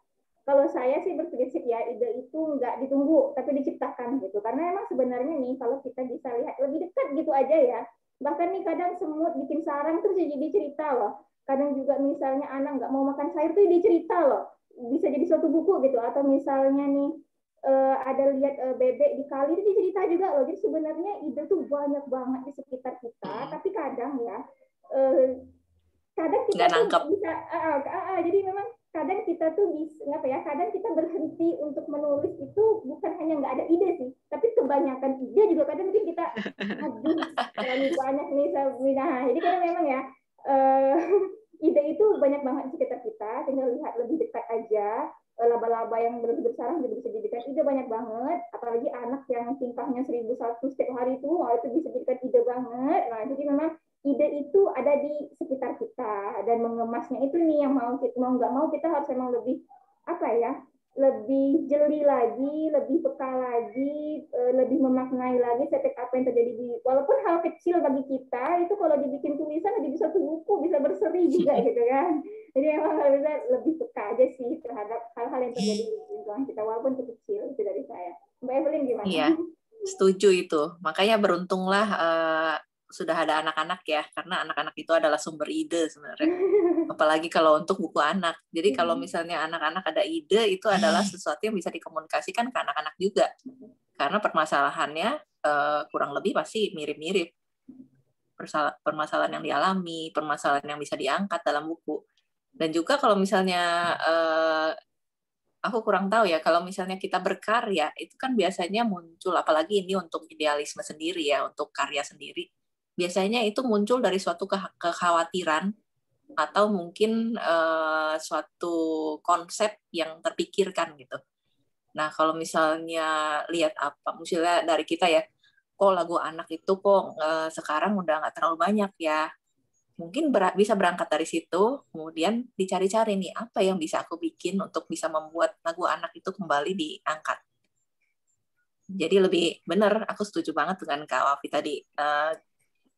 Kalau saya sih berprinsip ya ide itu nggak ditunggu tapi diciptakan gitu. Karena emang sebenarnya nih kalau kita bisa lihat lebih dekat gitu aja ya. Bahkan nih kadang semut bikin sarang terus jadi cerita loh. Kadang juga misalnya anak nggak mau makan sayur tuh dia cerita loh, bisa jadi suatu buku gitu. Atau misalnya nih ada lihat bebek di kali itu dia cerita juga loh. Jadi sebenarnya ide tuh banyak banget di sekitar kita, tapi kadang ya kadang kita tuh bisa jadi memang kadang kita tuh bisa apa ya, kadang kita berhenti untuk menulis itu bukan hanya nggak ada ide sih, tapi kebanyakan ide juga kadang mungkin kita aduh terlalu banyak nih Sabrina. Jadi kadang memang ya ide itu banyak banget di sekitar kita, tinggal lihat lebih dekat aja. Laba-laba yang lebih bersarang juga bisa dijadikan ide banyak banget, apalagi anak yang tingkahnya 1001 setiap hari itu bisa dijadikan ide banget. Nah jadi memang ide itu ada di sekitar kita, dan mengemasnya itu nih yang mau nggak mau kita harus emang lebih apa ya, lebih jeli lagi, lebih peka lagi, lebih memaknai lagi setiap apa yang terjadi di, walaupun hal kecil bagi kita itu kalau dibikin tulisan jadi satu buku bisa berseri juga gitu kan. Jadi emang harusnya lebih peka aja sih terhadap hal-hal yang terjadi di lingkungan kita walaupun kecil. Itu dari saya. Mbak Evelyn gimana? Iya, setuju itu. Makanya beruntunglah sudah ada anak-anak ya, karena anak-anak itu adalah sumber ide sebenarnya. Apalagi kalau untuk buku anak. Jadi kalau misalnya anak-anak ada ide, itu adalah sesuatu yang bisa dikomunikasikan ke anak-anak juga. Karena permasalahannya kurang lebih pasti mirip-mirip. Permasalahan yang dialami, permasalahan yang bisa diangkat dalam buku. Dan juga kalau misalnya aku kurang tahu ya, kalau misalnya kita berkarya, itu kan biasanya muncul, apalagi ini untuk idealisme sendiri ya, untuk karya sendiri, biasanya itu muncul dari suatu kekhawatiran atau mungkin suatu konsep yang terpikirkan gitu. Nah, kalau misalnya lihat apa, misalnya dari kita ya, kok lagu anak itu kok sekarang udah nggak terlalu banyak ya. Mungkin bisa berangkat dari situ, kemudian dicari-cari nih, apa yang bisa aku bikin untuk bisa membuat lagu anak itu kembali diangkat. Jadi lebih benar, aku setuju banget dengan Kak Wafi tadi.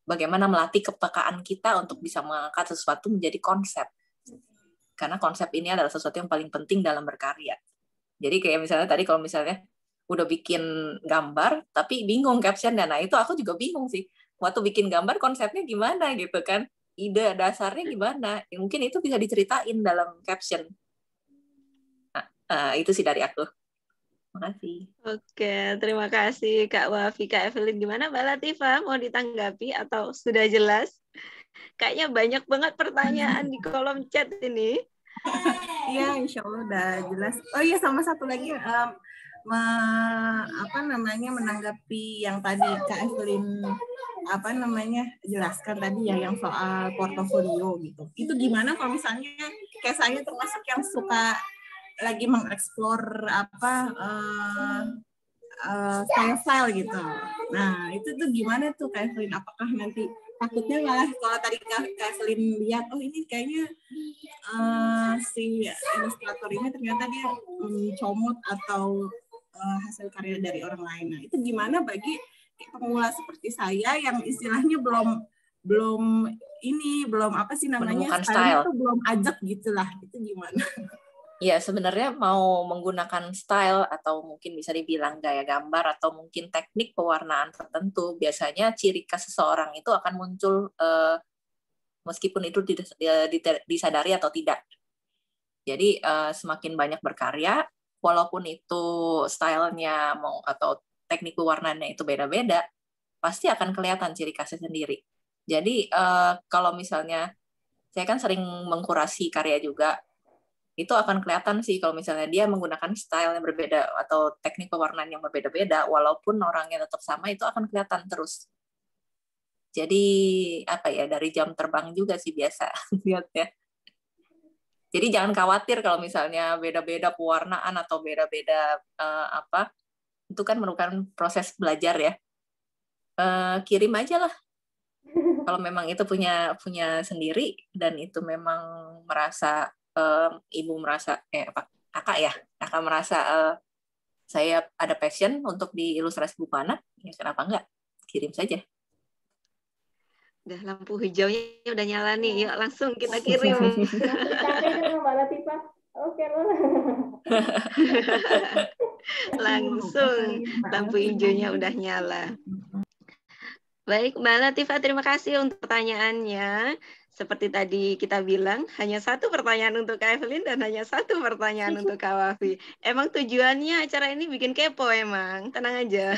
Bagaimana melatih kepekaan kita untuk bisa mengangkat sesuatu menjadi konsep. Karena konsep ini adalah sesuatu yang paling penting dalam berkarya. Jadi kayak misalnya tadi kalau misalnya udah bikin gambar, tapi bingung captionnya. Nah itu aku juga bingung sih. Waktu bikin gambar konsepnya gimana gitu kan. Ide dasarnya gimana. Ya, mungkin itu bisa diceritain dalam caption. Nah, itu sih dari aku. Makasih. Oke, terima kasih Kak Wafi. Kak Evelyn, gimana Mbak Latifah? Mau ditanggapi atau sudah jelas? Kayaknya banyak banget pertanyaan di kolom chat ini. Iya, insya Allah udah jelas. Oh iya, sama satu lagi, menanggapi yang tadi Kak Evelyn jelaskan tadi ya, yang soal portofolio gitu. Itu gimana kalau misalnya kayak saya termasuk yang suka lagi mengeksplor style gitu. Nah, itu tuh gimana tuh Kak Evelyn? Apakah nanti takutnya malah kalau tadi Kak Evelyn lihat, oh ini kayaknya si ilustrator ini ternyata dia comot atau hasil karya dari orang lain. Nah, itu gimana bagi pemula seperti saya yang istilahnya belum Menemukan style-nya style. tuh belum ajak gitulah. Itu gimana? Ya, sebenarnya mau menggunakan style atau mungkin bisa dibilang gaya gambar atau mungkin teknik pewarnaan tertentu, biasanya ciri khas seseorang itu akan muncul meskipun itu disadari atau tidak. Jadi semakin banyak berkarya, walaupun itu stylenya atau teknik pewarnaannya itu beda-beda, pasti akan kelihatan ciri khasnya sendiri. Jadi kalau misalnya saya kan sering mengkurasi karya juga, itu akan kelihatan sih kalau misalnya dia menggunakan style yang berbeda atau teknik pewarnaan yang berbeda-beda, walaupun orangnya tetap sama, itu akan kelihatan terus. Jadi dari jam terbang juga sih biasa lihatnya. Jadi jangan khawatir kalau misalnya beda-beda pewarnaan atau beda-beda itu kan merupakan proses belajar ya. Kirim aja lah. Kalau memang itu punya sendiri dan itu memang merasa ibu merasa kakak merasa saya ada passion untuk di ilustrasi buku anak, ya kenapa enggak, kirim saja. Udah lampu hijaunya udah nyala nih, yuk langsung kita kirim. Langsung dong Mbak Latifah. Oke loh. Langsung lampu hijaunya udah nyala. Baik, Mbak Latifah, terima kasih untuk pertanyaannya. Seperti tadi kita bilang, hanya satu pertanyaan untuk Kak Evelyn dan hanya satu pertanyaan untuk Kak Wafi. Emang tujuannya acara ini bikin kepo emang, tenang aja.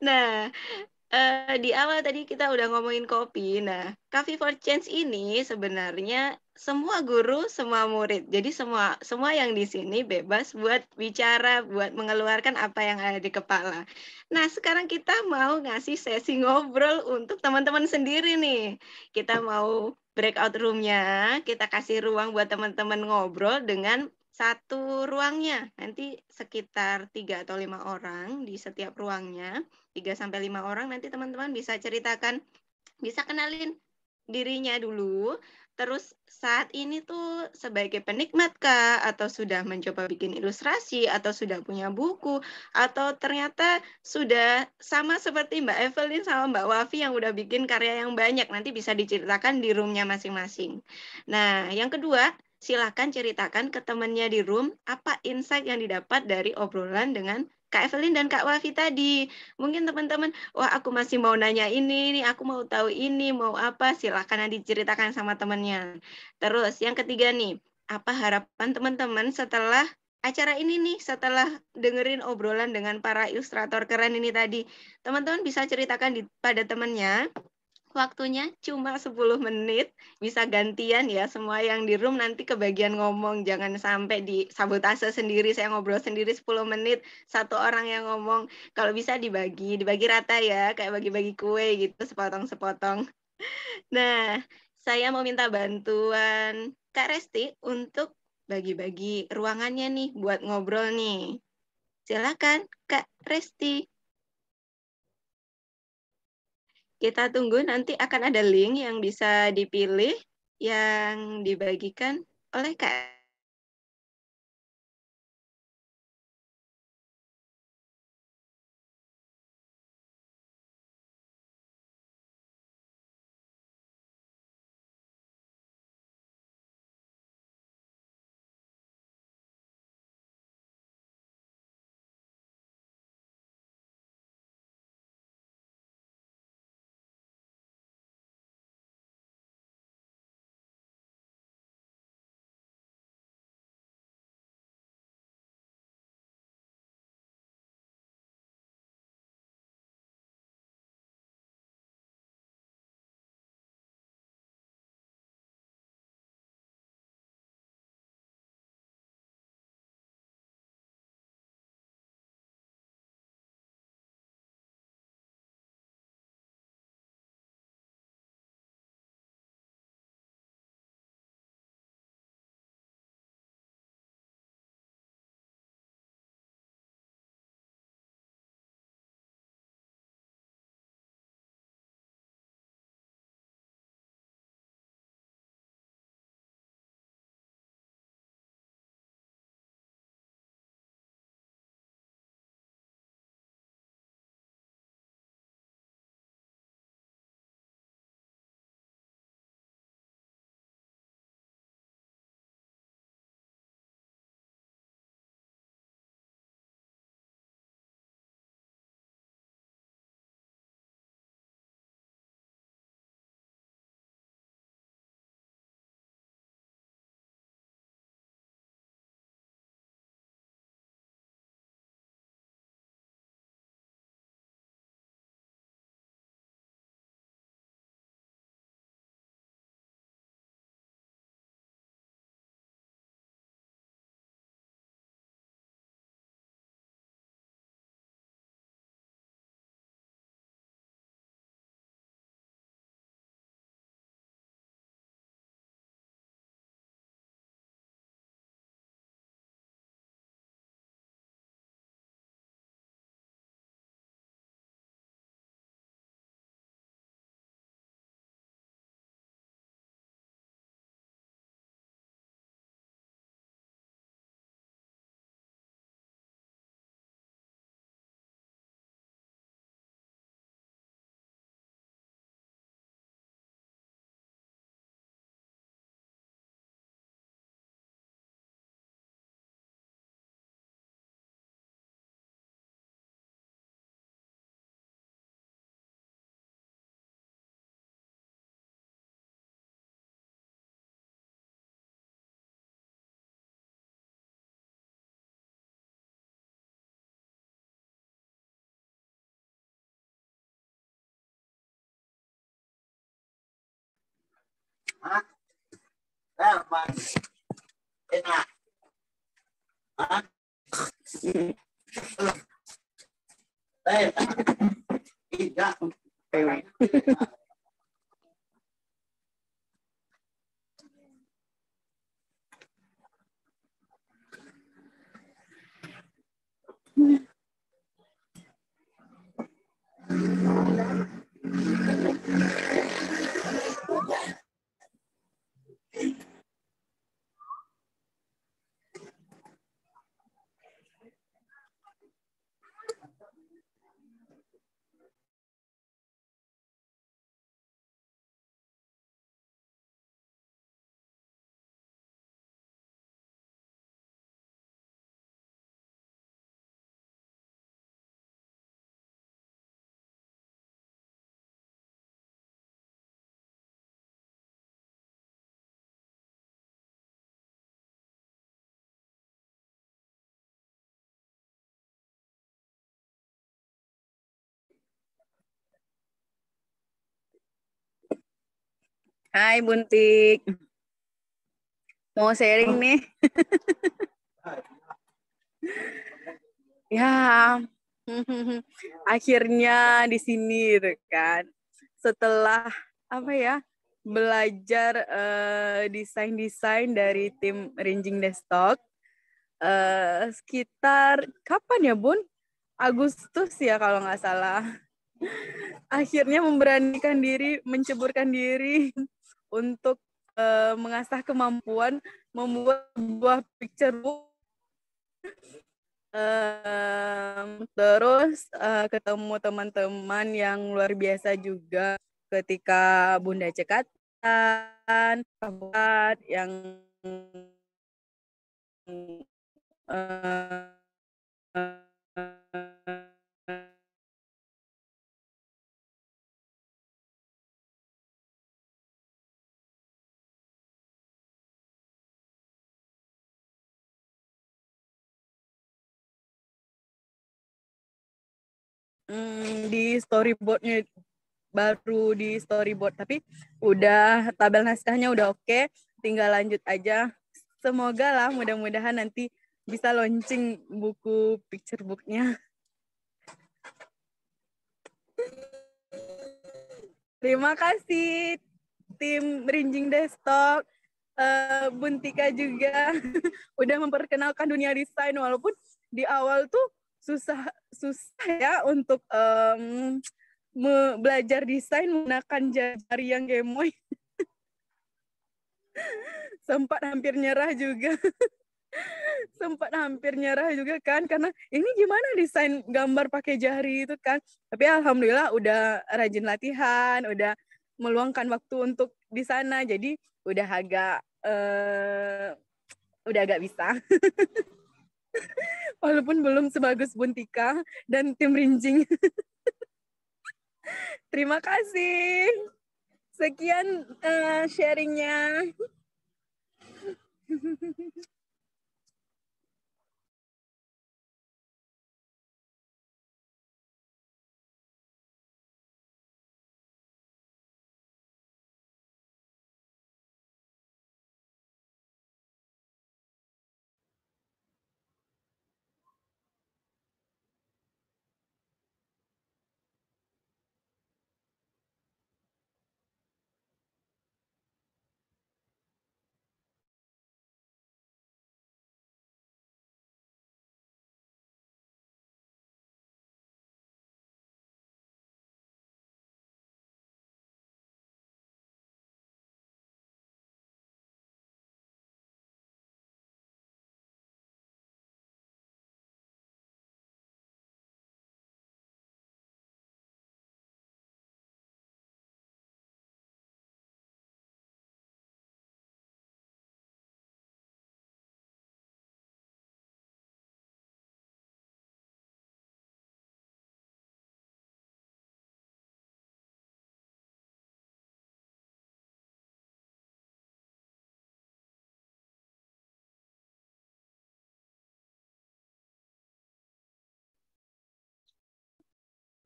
Nah, di awal tadi kita udah ngomongin kopi. Nah, Coffee for Change ini sebenarnya semua guru, semua murid. Jadi semua yang di sini bebas buat bicara, buat mengeluarkan apa yang ada di kepala. Nah, sekarang kita mau ngasih sesi ngobrol untuk teman-teman sendiri nih. Kita mau breakout room-nya, kita kasih ruang buat teman-teman ngobrol dengan satu ruangnya. Nanti sekitar 3 atau 5 orang di setiap ruangnya. 3-5 orang, nanti teman-teman bisa ceritakan, bisa kenalin dirinya dulu. Terus saat ini tuh sebagai penikmat kah? Atau sudah mencoba bikin ilustrasi? Atau sudah punya buku? Atau ternyata sudah sama seperti Mbak Evelyn sama Mbak Wafi yang udah bikin karya yang banyak? Nanti bisa diceritakan di roomnya masing-masing. Nah, yang kedua, silakan ceritakan ke temannya di room apa insight yang didapat dari obrolan dengan Kak Evelyn dan Kak Wafi tadi. Mungkin teman-teman, wah aku masih mau nanya ini, nih aku mau tahu ini, mau apa, silakan diceritakan sama temannya. Terus yang ketiga nih, apa harapan teman-teman setelah acara ini nih, setelah dengerin obrolan dengan para ilustrator keren ini tadi. Teman-teman bisa ceritakan pada temannya. Waktunya cuma 10 menit, bisa gantian ya, semua yang di room nanti kebagian ngomong, jangan sampai disabotase sendiri, saya ngobrol sendiri 10 menit, satu orang yang ngomong, kalau bisa dibagi rata ya, kayak bagi-bagi kue gitu, sepotong-sepotong. Nah, saya mau minta bantuan Kak Resti untuk bagi-bagi ruangannya nih, buat ngobrol nih. Silakan Kak Resti. Kita tunggu, nanti akan ada link yang bisa dipilih yang dibagikan oleh Kak Hai Buntik, mau sharing nih. Ya, akhirnya di sini gitu kan. Setelah apa ya, belajar desain-desain dari tim Rinjing Desktop, sekitar kapan ya Bun? Agustus ya kalau nggak salah. Akhirnya memberanikan diri, menceburkan diri untuk mengasah kemampuan membuat sebuah picture book. Terus ketemu teman-teman yang luar biasa juga ketika Bunda Cekatan, yang di storyboardnya baru di storyboard, tapi udah tabel naskahnya udah oke, tinggal lanjut aja. Semoga lah, mudah-mudahan nanti bisa launching buku picture booknya. Terima kasih tim Rinjing Desktop, Buntika juga udah memperkenalkan dunia desain, walaupun di awal tuh susah ya untuk belajar desain menggunakan jari yang gemoy. Sempat hampir nyerah juga. Kan, karena ini gimana desain gambar pakai jari itu kan. Tapi alhamdulillah udah rajin latihan, udah meluangkan waktu untuk di sana, jadi udah agak bisa. Walaupun belum sebagus Buntika dan tim Rinjing. Terima kasih. Sekian sharingnya.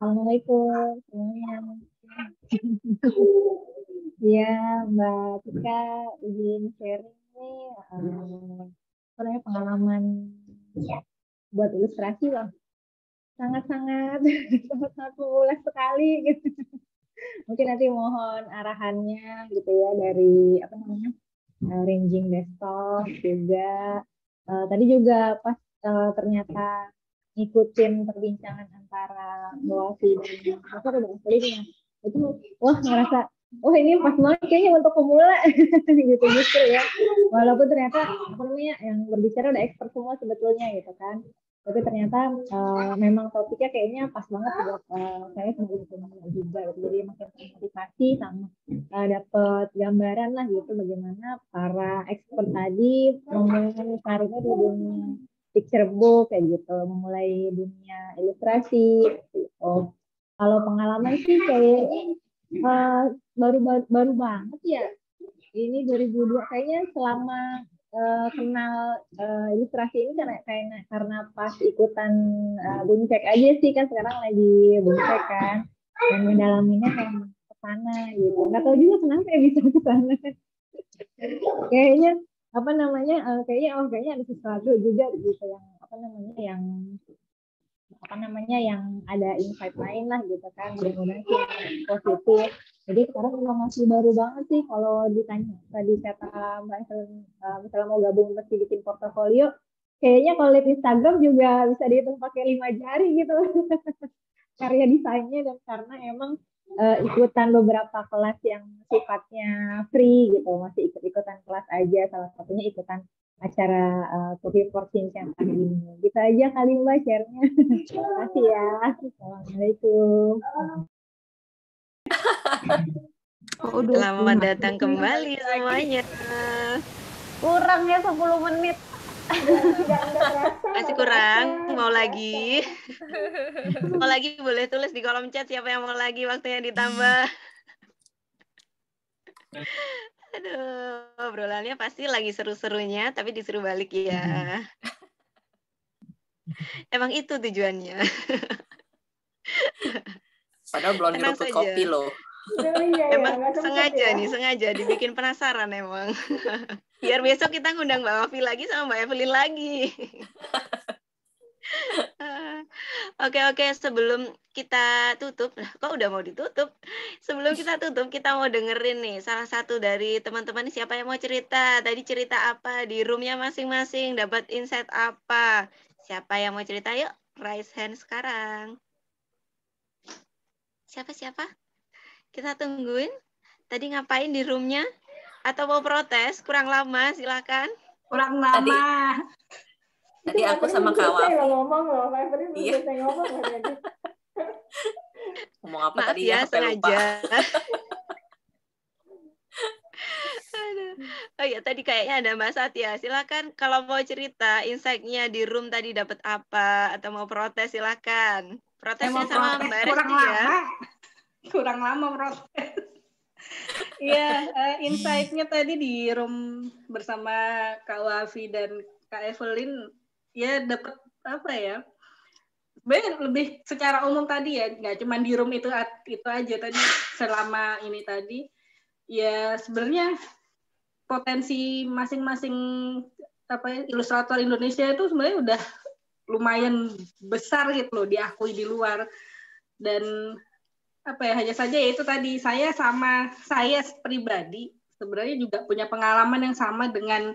Assalamualaikum semuanya. Iya, Mbak Tika izin sharing nih pengalaman buat ilustrasi loh. Sangat-sangat sangat memulai sekali gitu. Mungkin nanti mohon arahannya gitu ya dari apa namanya ranging desktop juga. Tadi juga pas ternyata ngikutin perbincangan antara Boafi dan apa udah aslinya itu wah ngerasa oh ini pas banget kayaknya untuk pemula gitu justru ya walaupun ternyata apa namanya yang berbicara udah expert semua sebetulnya gitu kan tapi ternyata memang topiknya kayaknya pas banget buat saya sebagai pemula juga gitu. Jadi makin termotivasi sama dapat gambaran lah gitu bagaimana para expert tadi memulai karirnya di dunia picture book kayak gitu, memulai dunia ilustrasi gitu. Kalau pengalaman sih kayak baru banget ya. Ini 2002 kayaknya selama kenal ilustrasi ini karena pas ikutan Buncek aja sih kan sekarang lagi Buncek kan dan mendalaminya kayak ke sana gitu. Nggak tahu juga kenapa ya bisa ke sana. Kayaknya apa namanya kayaknya ada sesuatu juga gitu yang ada insight lain lah gitu kan mudah-mudahan sih positif. Jadi sekarang memang masih baru banget sih kalau ditanya tadi kata Mbak Helen misalnya mau gabung mesti bikin portofolio kayaknya kalau lihat Instagram juga bisa dihitung pakai 5 jari gitu karya desainnya dan karena emang ikutan beberapa kelas yang sifatnya free gitu masih ikutan kelas aja salah satunya ikutan acara Kopi for Change kali ini gitu aja kali Mbak share-nya. Terima kasih ya. Assalamualaikum. Selamat datang kembali semuanya. Kurang ya 10 menit. Masih kurang, mau lagi? Mau lagi boleh tulis di kolom chat siapa yang mau lagi waktunya ditambah. Aduh, obrolannya pasti lagi seru-serunya, tapi disuruh balik ya. Emang itu tujuannya. Padahal belum nyeruput kopi loh. Emang sengaja nih, sengaja dibikin penasaran emang. Biar besok kita ngundang Mbak Wafi lagi sama Mbak Evelyn lagi. Oke, sebelum kita tutup, kok udah mau ditutup? Sebelum kita tutup, kita mau dengerin nih salah satu dari teman-teman siapa yang mau cerita. Tadi cerita apa di roomnya masing-masing, dapat insight apa? Siapa yang mau cerita? Yuk, raise hand sekarang. Siapa? Kita tungguin. Tadi ngapain di roomnya? Atau mau protes? Kurang lama, silakan. Kurang lama. Tadi aku sama Kak Wafi. Ngomong loh, Iya. ngomong Ngomong apa Maaf tadi ya, sampai lupa. Oh ya, tadi kayaknya ada Mbak Satya. Silakan kalau mau cerita insight-nya di room tadi dapat apa atau mau protes silakan. Protesnya sama Mbak Resti ya. Kurang lama protes. Iya, insight-nya tadi di room bersama Kak Wafi dan Kak Evelyn ya dapat apa ya? Sebenarnya lebih secara umum tadi ya, nggak cuma di room itu aja tadi selama ini tadi. Ya sebenarnya potensi masing-masing ilustrator Indonesia itu sebenarnya udah lumayan besar gitu loh diakui di luar. Dan hanya saja ya itu tadi saya pribadi sebenarnya juga punya pengalaman yang sama dengan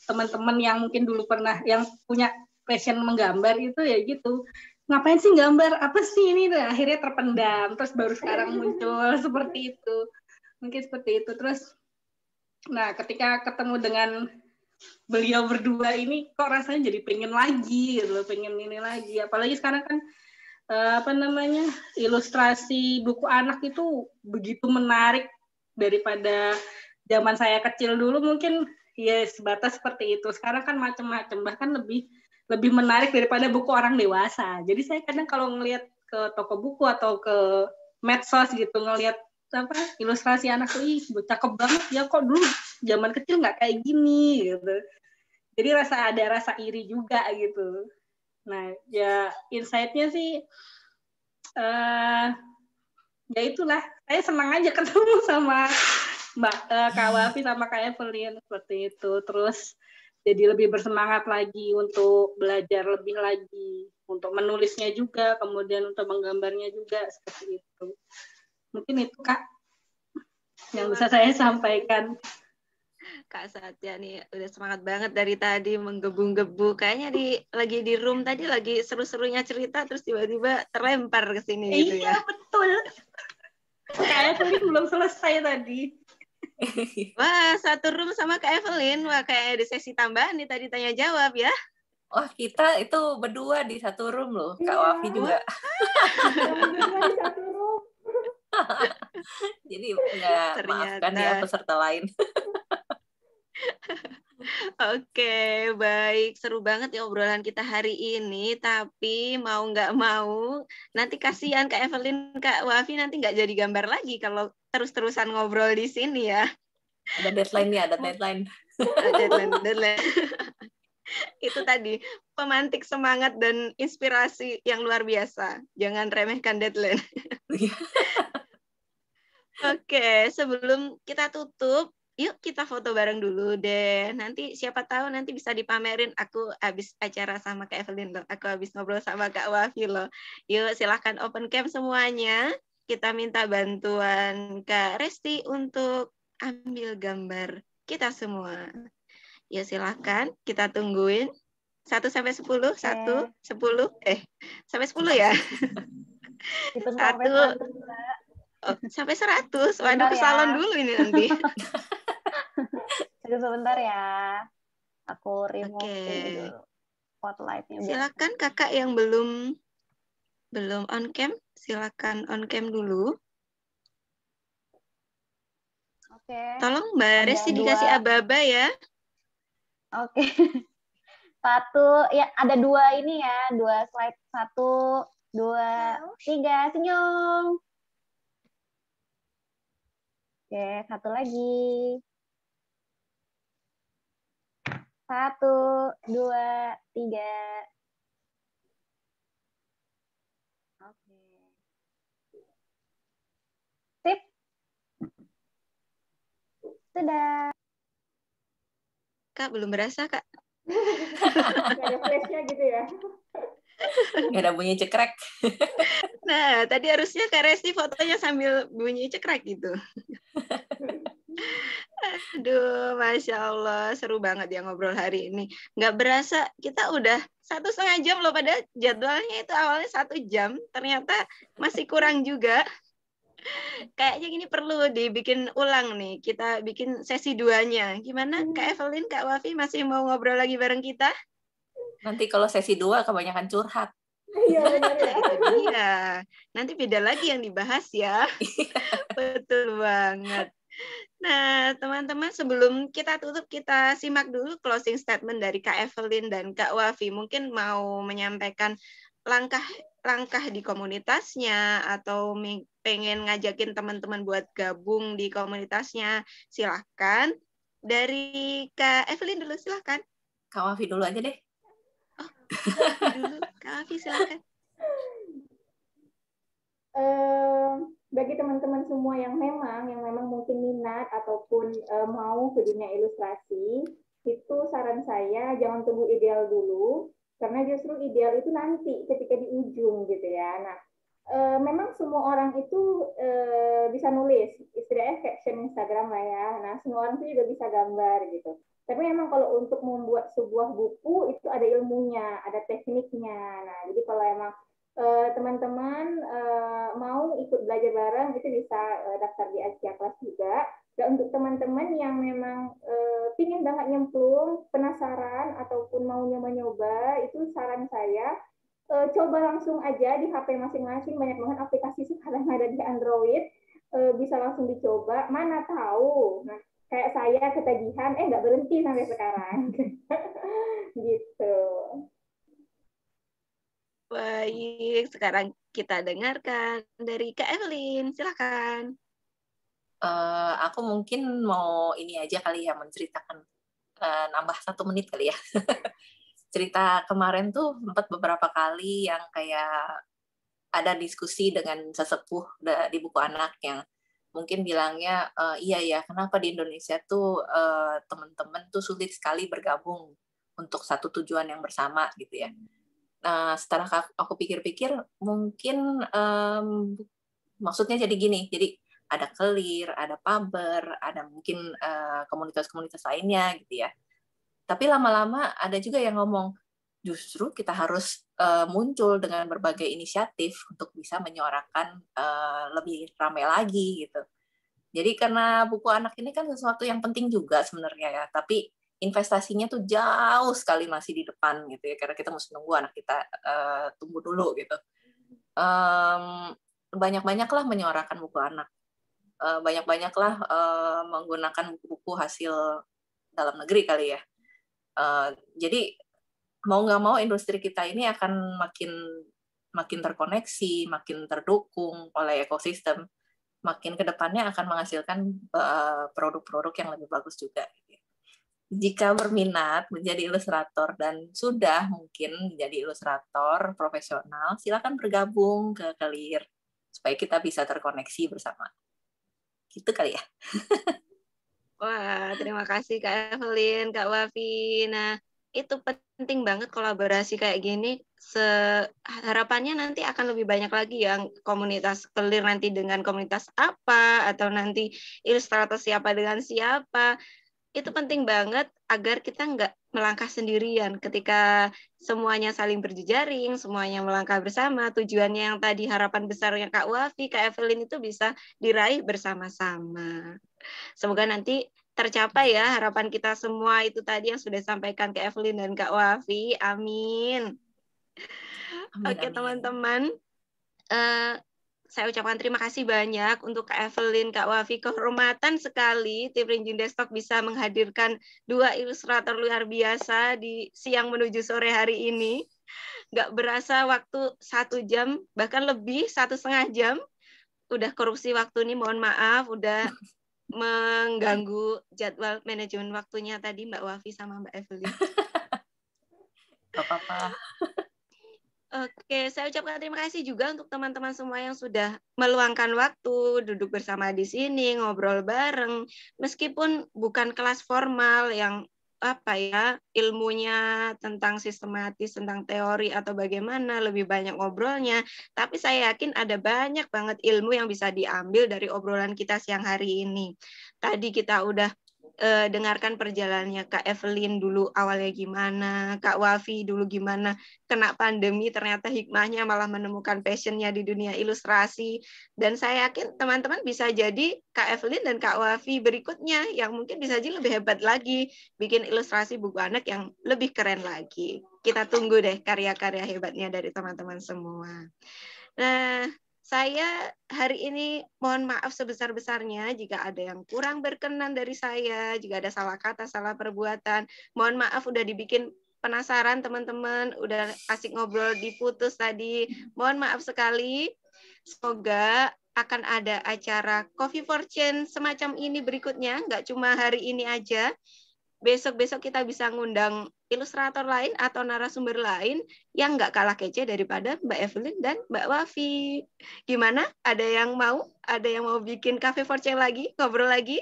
teman-teman yang mungkin dulu pernah yang punya passion menggambar itu ya gitu, ngapain sih gambar apa sih ini, akhirnya terpendam terus baru sekarang muncul seperti itu, mungkin seperti itu. Terus nah ketika ketemu dengan beliau berdua ini kok rasanya jadi pengen lagi gitu loh, pengen ini lagi, apalagi sekarang kan ilustrasi buku anak itu begitu menarik daripada zaman saya kecil dulu. Mungkin ya sebatas seperti itu, sekarang kan macam-macam, bahkan lebih menarik daripada buku orang dewasa. Jadi saya kadang kalau ngelihat ke toko buku atau ke medsos gitu, ngelihat ilustrasi anak tuh cakep banget ya, kok dulu zaman kecil nggak kayak gini gitu. Jadi ada rasa iri juga gitu. Nah, ya insight-nya sih ya itulah, saya senang aja ketemu sama Kak Wafi sama Kak Evelyn seperti itu. Terus jadi lebih bersemangat lagi untuk belajar lebih lagi, untuk menulisnya juga, kemudian untuk menggambarnya juga seperti itu. Mungkin itu Kak yang bisa saya sampaikan. Kak Satya nih udah semangat banget dari tadi menggebu-gebu. Kayaknya lagi di room tadi lagi seru-serunya cerita terus tiba-tiba terlempar ke sini gitu ya. Iya, betul. Kak Evelyn belum selesai tadi. Wah, satu room sama Kak Evelyn. Wah, kayak ada sesi tambahan nih tadi tanya jawab ya. Wah, kita itu berdua di satu room loh. Kak Wafi juga. Berdua di satu room. Jadi nggak maafkan ya peserta lain. Oke, baik. Seru banget ya obrolan kita hari ini. Tapi mau nggak mau, nanti kasihan Kak Evelyn, Kak Wafi nanti nggak jadi gambar lagi kalau terus-terusan ngobrol di sini ya. Ada deadline-nya, ada deadline. Deadline. Itu tadi, pemantik semangat dan inspirasi yang luar biasa. Jangan remehkan deadline. Oke, sebelum kita tutup, yuk kita foto bareng dulu deh. Nanti siapa tahu nanti bisa dipamerin. Aku habis acara sama Kak Evelyn loh. Aku habis ngobrol sama Kak Wafi loh. Yuk silahkan open cam semuanya. Kita minta bantuan Kak Resti untuk ambil gambar kita semua. Yuk silahkan, kita tungguin. 1 sampai 10, 1, 10, sampai 10 ya. Hitung 1, sampai 100. Oh, sampai 100. Waduh, ke salon dulu ini nanti. Sebentar ya. Aku remove ini Oke. dulu. Spotlight-nya. Silakan kakak yang belum on cam, silakan on cam dulu. Oke. Tolong Mbak Resti dikasih aba-aba ya. Oke. Satu, ya ada 2 ini ya, 2 slide. 1, 2, 3, senyum. Oke, satu lagi. 1, 2, 3. Oke. Sip. Sudah. Kak, belum berasa, Kak. Nggak ada flashnya gitu ya. Nggak ada bunyi cekrek. Nah, tadi harusnya Kak Resti fotonya sambil bunyi cekrek gitu. Aduh, Masya Allah. Seru banget ya ngobrol hari ini. Nggak berasa, kita udah 1,5 jam loh. Pada jadwalnya itu awalnya 1 jam. Ternyata masih kurang juga. Kayaknya gini perlu dibikin ulang nih. Kita bikin sesi 2-nya. Gimana Kak Evelyn, Kak Wafi masih mau ngobrol lagi bareng kita? Nanti kalau sesi 2 kebanyakan curhat. Iya benar ya. Itu dia. Nanti beda lagi yang dibahas ya. Betul banget. Nah, teman-teman, sebelum kita tutup, kita simak dulu closing statement dari Kak Evelyn dan Kak Wafi. Mungkin mau menyampaikan langkah di komunitasnya atau pengen ngajakin teman-teman buat gabung di komunitasnya. Silahkan. Dari Kak Evelyn dulu, silahkan. Kak Wafi dulu aja deh. Oh, Kak Wafi dulu. Kak Wafi, silahkan. Bagi teman-teman semua yang memang mungkin minat ataupun mau ke dunia ilustrasi, itu saran saya jangan tunggu ideal dulu, karena justru ideal itu nanti ketika di ujung gitu ya. Nah, memang semua orang itu bisa nulis, istilahnya caption Instagram lah ya. Nah, semua orang itu juga bisa gambar gitu. Tapi memang kalau untuk membuat sebuah buku itu ada ilmunya, ada tekniknya. Nah, jadi kalau emang teman-teman mau ikut belajar bareng itu bisa daftar di Asia Kelas juga. Dan untuk teman-teman yang memang pingin banget nyemplung, penasaran ataupun mau nyoba-nyoba, itu saran saya coba langsung aja di HP masing-masing. Banyak banget aplikasi sekarang ada di Android, bisa langsung dicoba. Mana tahu, nah kayak saya ketagihan, nggak berhenti sampai sekarang. Gitu. Baik, sekarang kita dengarkan dari Kak Evelyn. Silakan. Aku mungkin mau ini aja kali ya, menceritakan nambah 1 menit kali ya. Cerita kemarin tuh sempat beberapa kali yang kayak ada diskusi dengan sesepuh di buku anak yang mungkin bilangnya iya ya, kenapa di Indonesia tuh teman-teman tuh sulit sekali bergabung untuk satu tujuan yang bersama gitu ya. Nah, setelah aku pikir-pikir, mungkin maksudnya jadi gini, jadi ada Kelir, ada Paber, ada mungkin komunitas-komunitas lainnya gitu ya. Tapi lama-lama ada juga yang ngomong, justru kita harus muncul dengan berbagai inisiatif untuk bisa menyuarakan lebih ramai lagi gitu. Jadi karena buku anak ini kan sesuatu yang penting juga sebenarnya ya, tapi investasinya tuh jauh sekali masih di depan gitu ya, karena kita mesti nunggu anak kita tumbuh dulu gitu. Banyak-banyaklah menyuarakan buku anak, banyak-banyaklah menggunakan buku-buku hasil dalam negeri kali ya. Jadi mau nggak mau industri kita ini akan makin terkoneksi, makin terdukung oleh ekosistem, makin ke depannya akan menghasilkan produk-produk yang lebih bagus juga. Jika berminat menjadi ilustrator dan sudah mungkin menjadi ilustrator profesional, silakan bergabung ke Kelir supaya kita bisa terkoneksi bersama. Gitu kali ya. Wah, terima kasih Kak Evelyn, Kak Wafi. Nah, itu penting banget kolaborasi kayak gini. Harapannya nanti akan lebih banyak lagi yang komunitas Kelir nanti dengan komunitas apa, atau nanti ilustrator siapa dengan siapa. Itu penting banget agar kita nggak melangkah sendirian ketika semuanya saling berjejaring, semuanya melangkah bersama. Tujuannya yang tadi harapan besarnya Kak Wafi, Kak Evelyn itu bisa diraih bersama-sama. Semoga nanti tercapai ya harapan kita semua itu tadi yang sudah disampaikan Kak Evelyn dan Kak Wafi. Amin. Oke teman-teman. Saya ucapkan terima kasih banyak untuk Kak Evelyn, Kak Wafi. Kehormatan sekali tim Rinjing Desktop bisa menghadirkan 2 ilustrator luar biasa di siang menuju sore hari ini. Nggak berasa waktu 1 jam, bahkan lebih 1,5 jam. Udah korupsi waktu ini, mohon maaf. Udah mengganggu jadwal manajemen waktunya tadi Mbak Wafi sama Mbak Evelyn. Gak apa-apa. Oke, saya ucapkan terima kasih juga untuk teman-teman semua yang sudah meluangkan waktu, duduk bersama di sini, ngobrol bareng, meskipun bukan kelas formal yang ilmunya tentang sistematis, tentang teori atau bagaimana, lebih banyak ngobrolnya, tapi saya yakin ada banyak banget ilmu yang bisa diambil dari obrolan kita siang hari ini. Tadi kita udah dengarkan perjalanannya Kak Evelyn dulu awalnya gimana, Kak Wafi dulu gimana, kena pandemi ternyata hikmahnya malah menemukan passionnya di dunia ilustrasi, dan saya yakin teman-teman bisa jadi Kak Evelyn dan Kak Wafi berikutnya yang mungkin bisa jadi lebih hebat lagi, bikin ilustrasi buku anak yang lebih keren lagi. Kita tunggu deh karya-karya hebatnya dari teman-teman semua. Nah, saya hari ini mohon maaf sebesar-besarnya jika ada yang kurang berkenan dari saya, jika ada salah kata, salah perbuatan. Mohon maaf udah dibikin penasaran teman-teman, udah asik ngobrol diputus tadi. Mohon maaf sekali. Semoga akan ada acara Coffee for Change semacam ini berikutnya, nggak cuma hari ini aja. Besok-besok kita bisa ngundang ilustrator lain atau narasumber lain yang nggak kalah kece daripada Mbak Evelyn dan Mbak Wafi. Gimana? Ada yang mau? Ada yang mau bikin Cafe for Change lagi? Ngobrol lagi?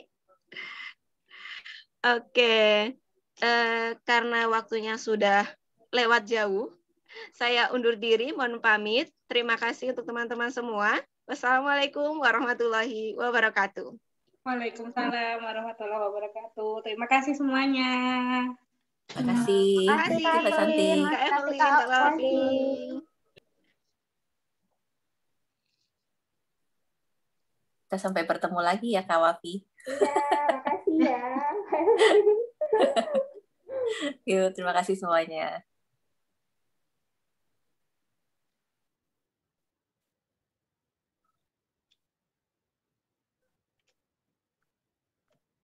Oke. Karena waktunya sudah lewat jauh, saya undur diri, mohon pamit. Terima kasih untuk teman-teman semua. Wassalamualaikum warahmatullahi wabarakatuh. Waalaikumsalam warahmatullahi wabarakatuh. Terima kasih semuanya. Terima kasih. Terima kasih Kak Santi, Kak Evelyn, Kak Wafi. Kita sampai bertemu lagi ya Kak Wafi. Iya, makasih ya. Yuk, terima kasih semuanya.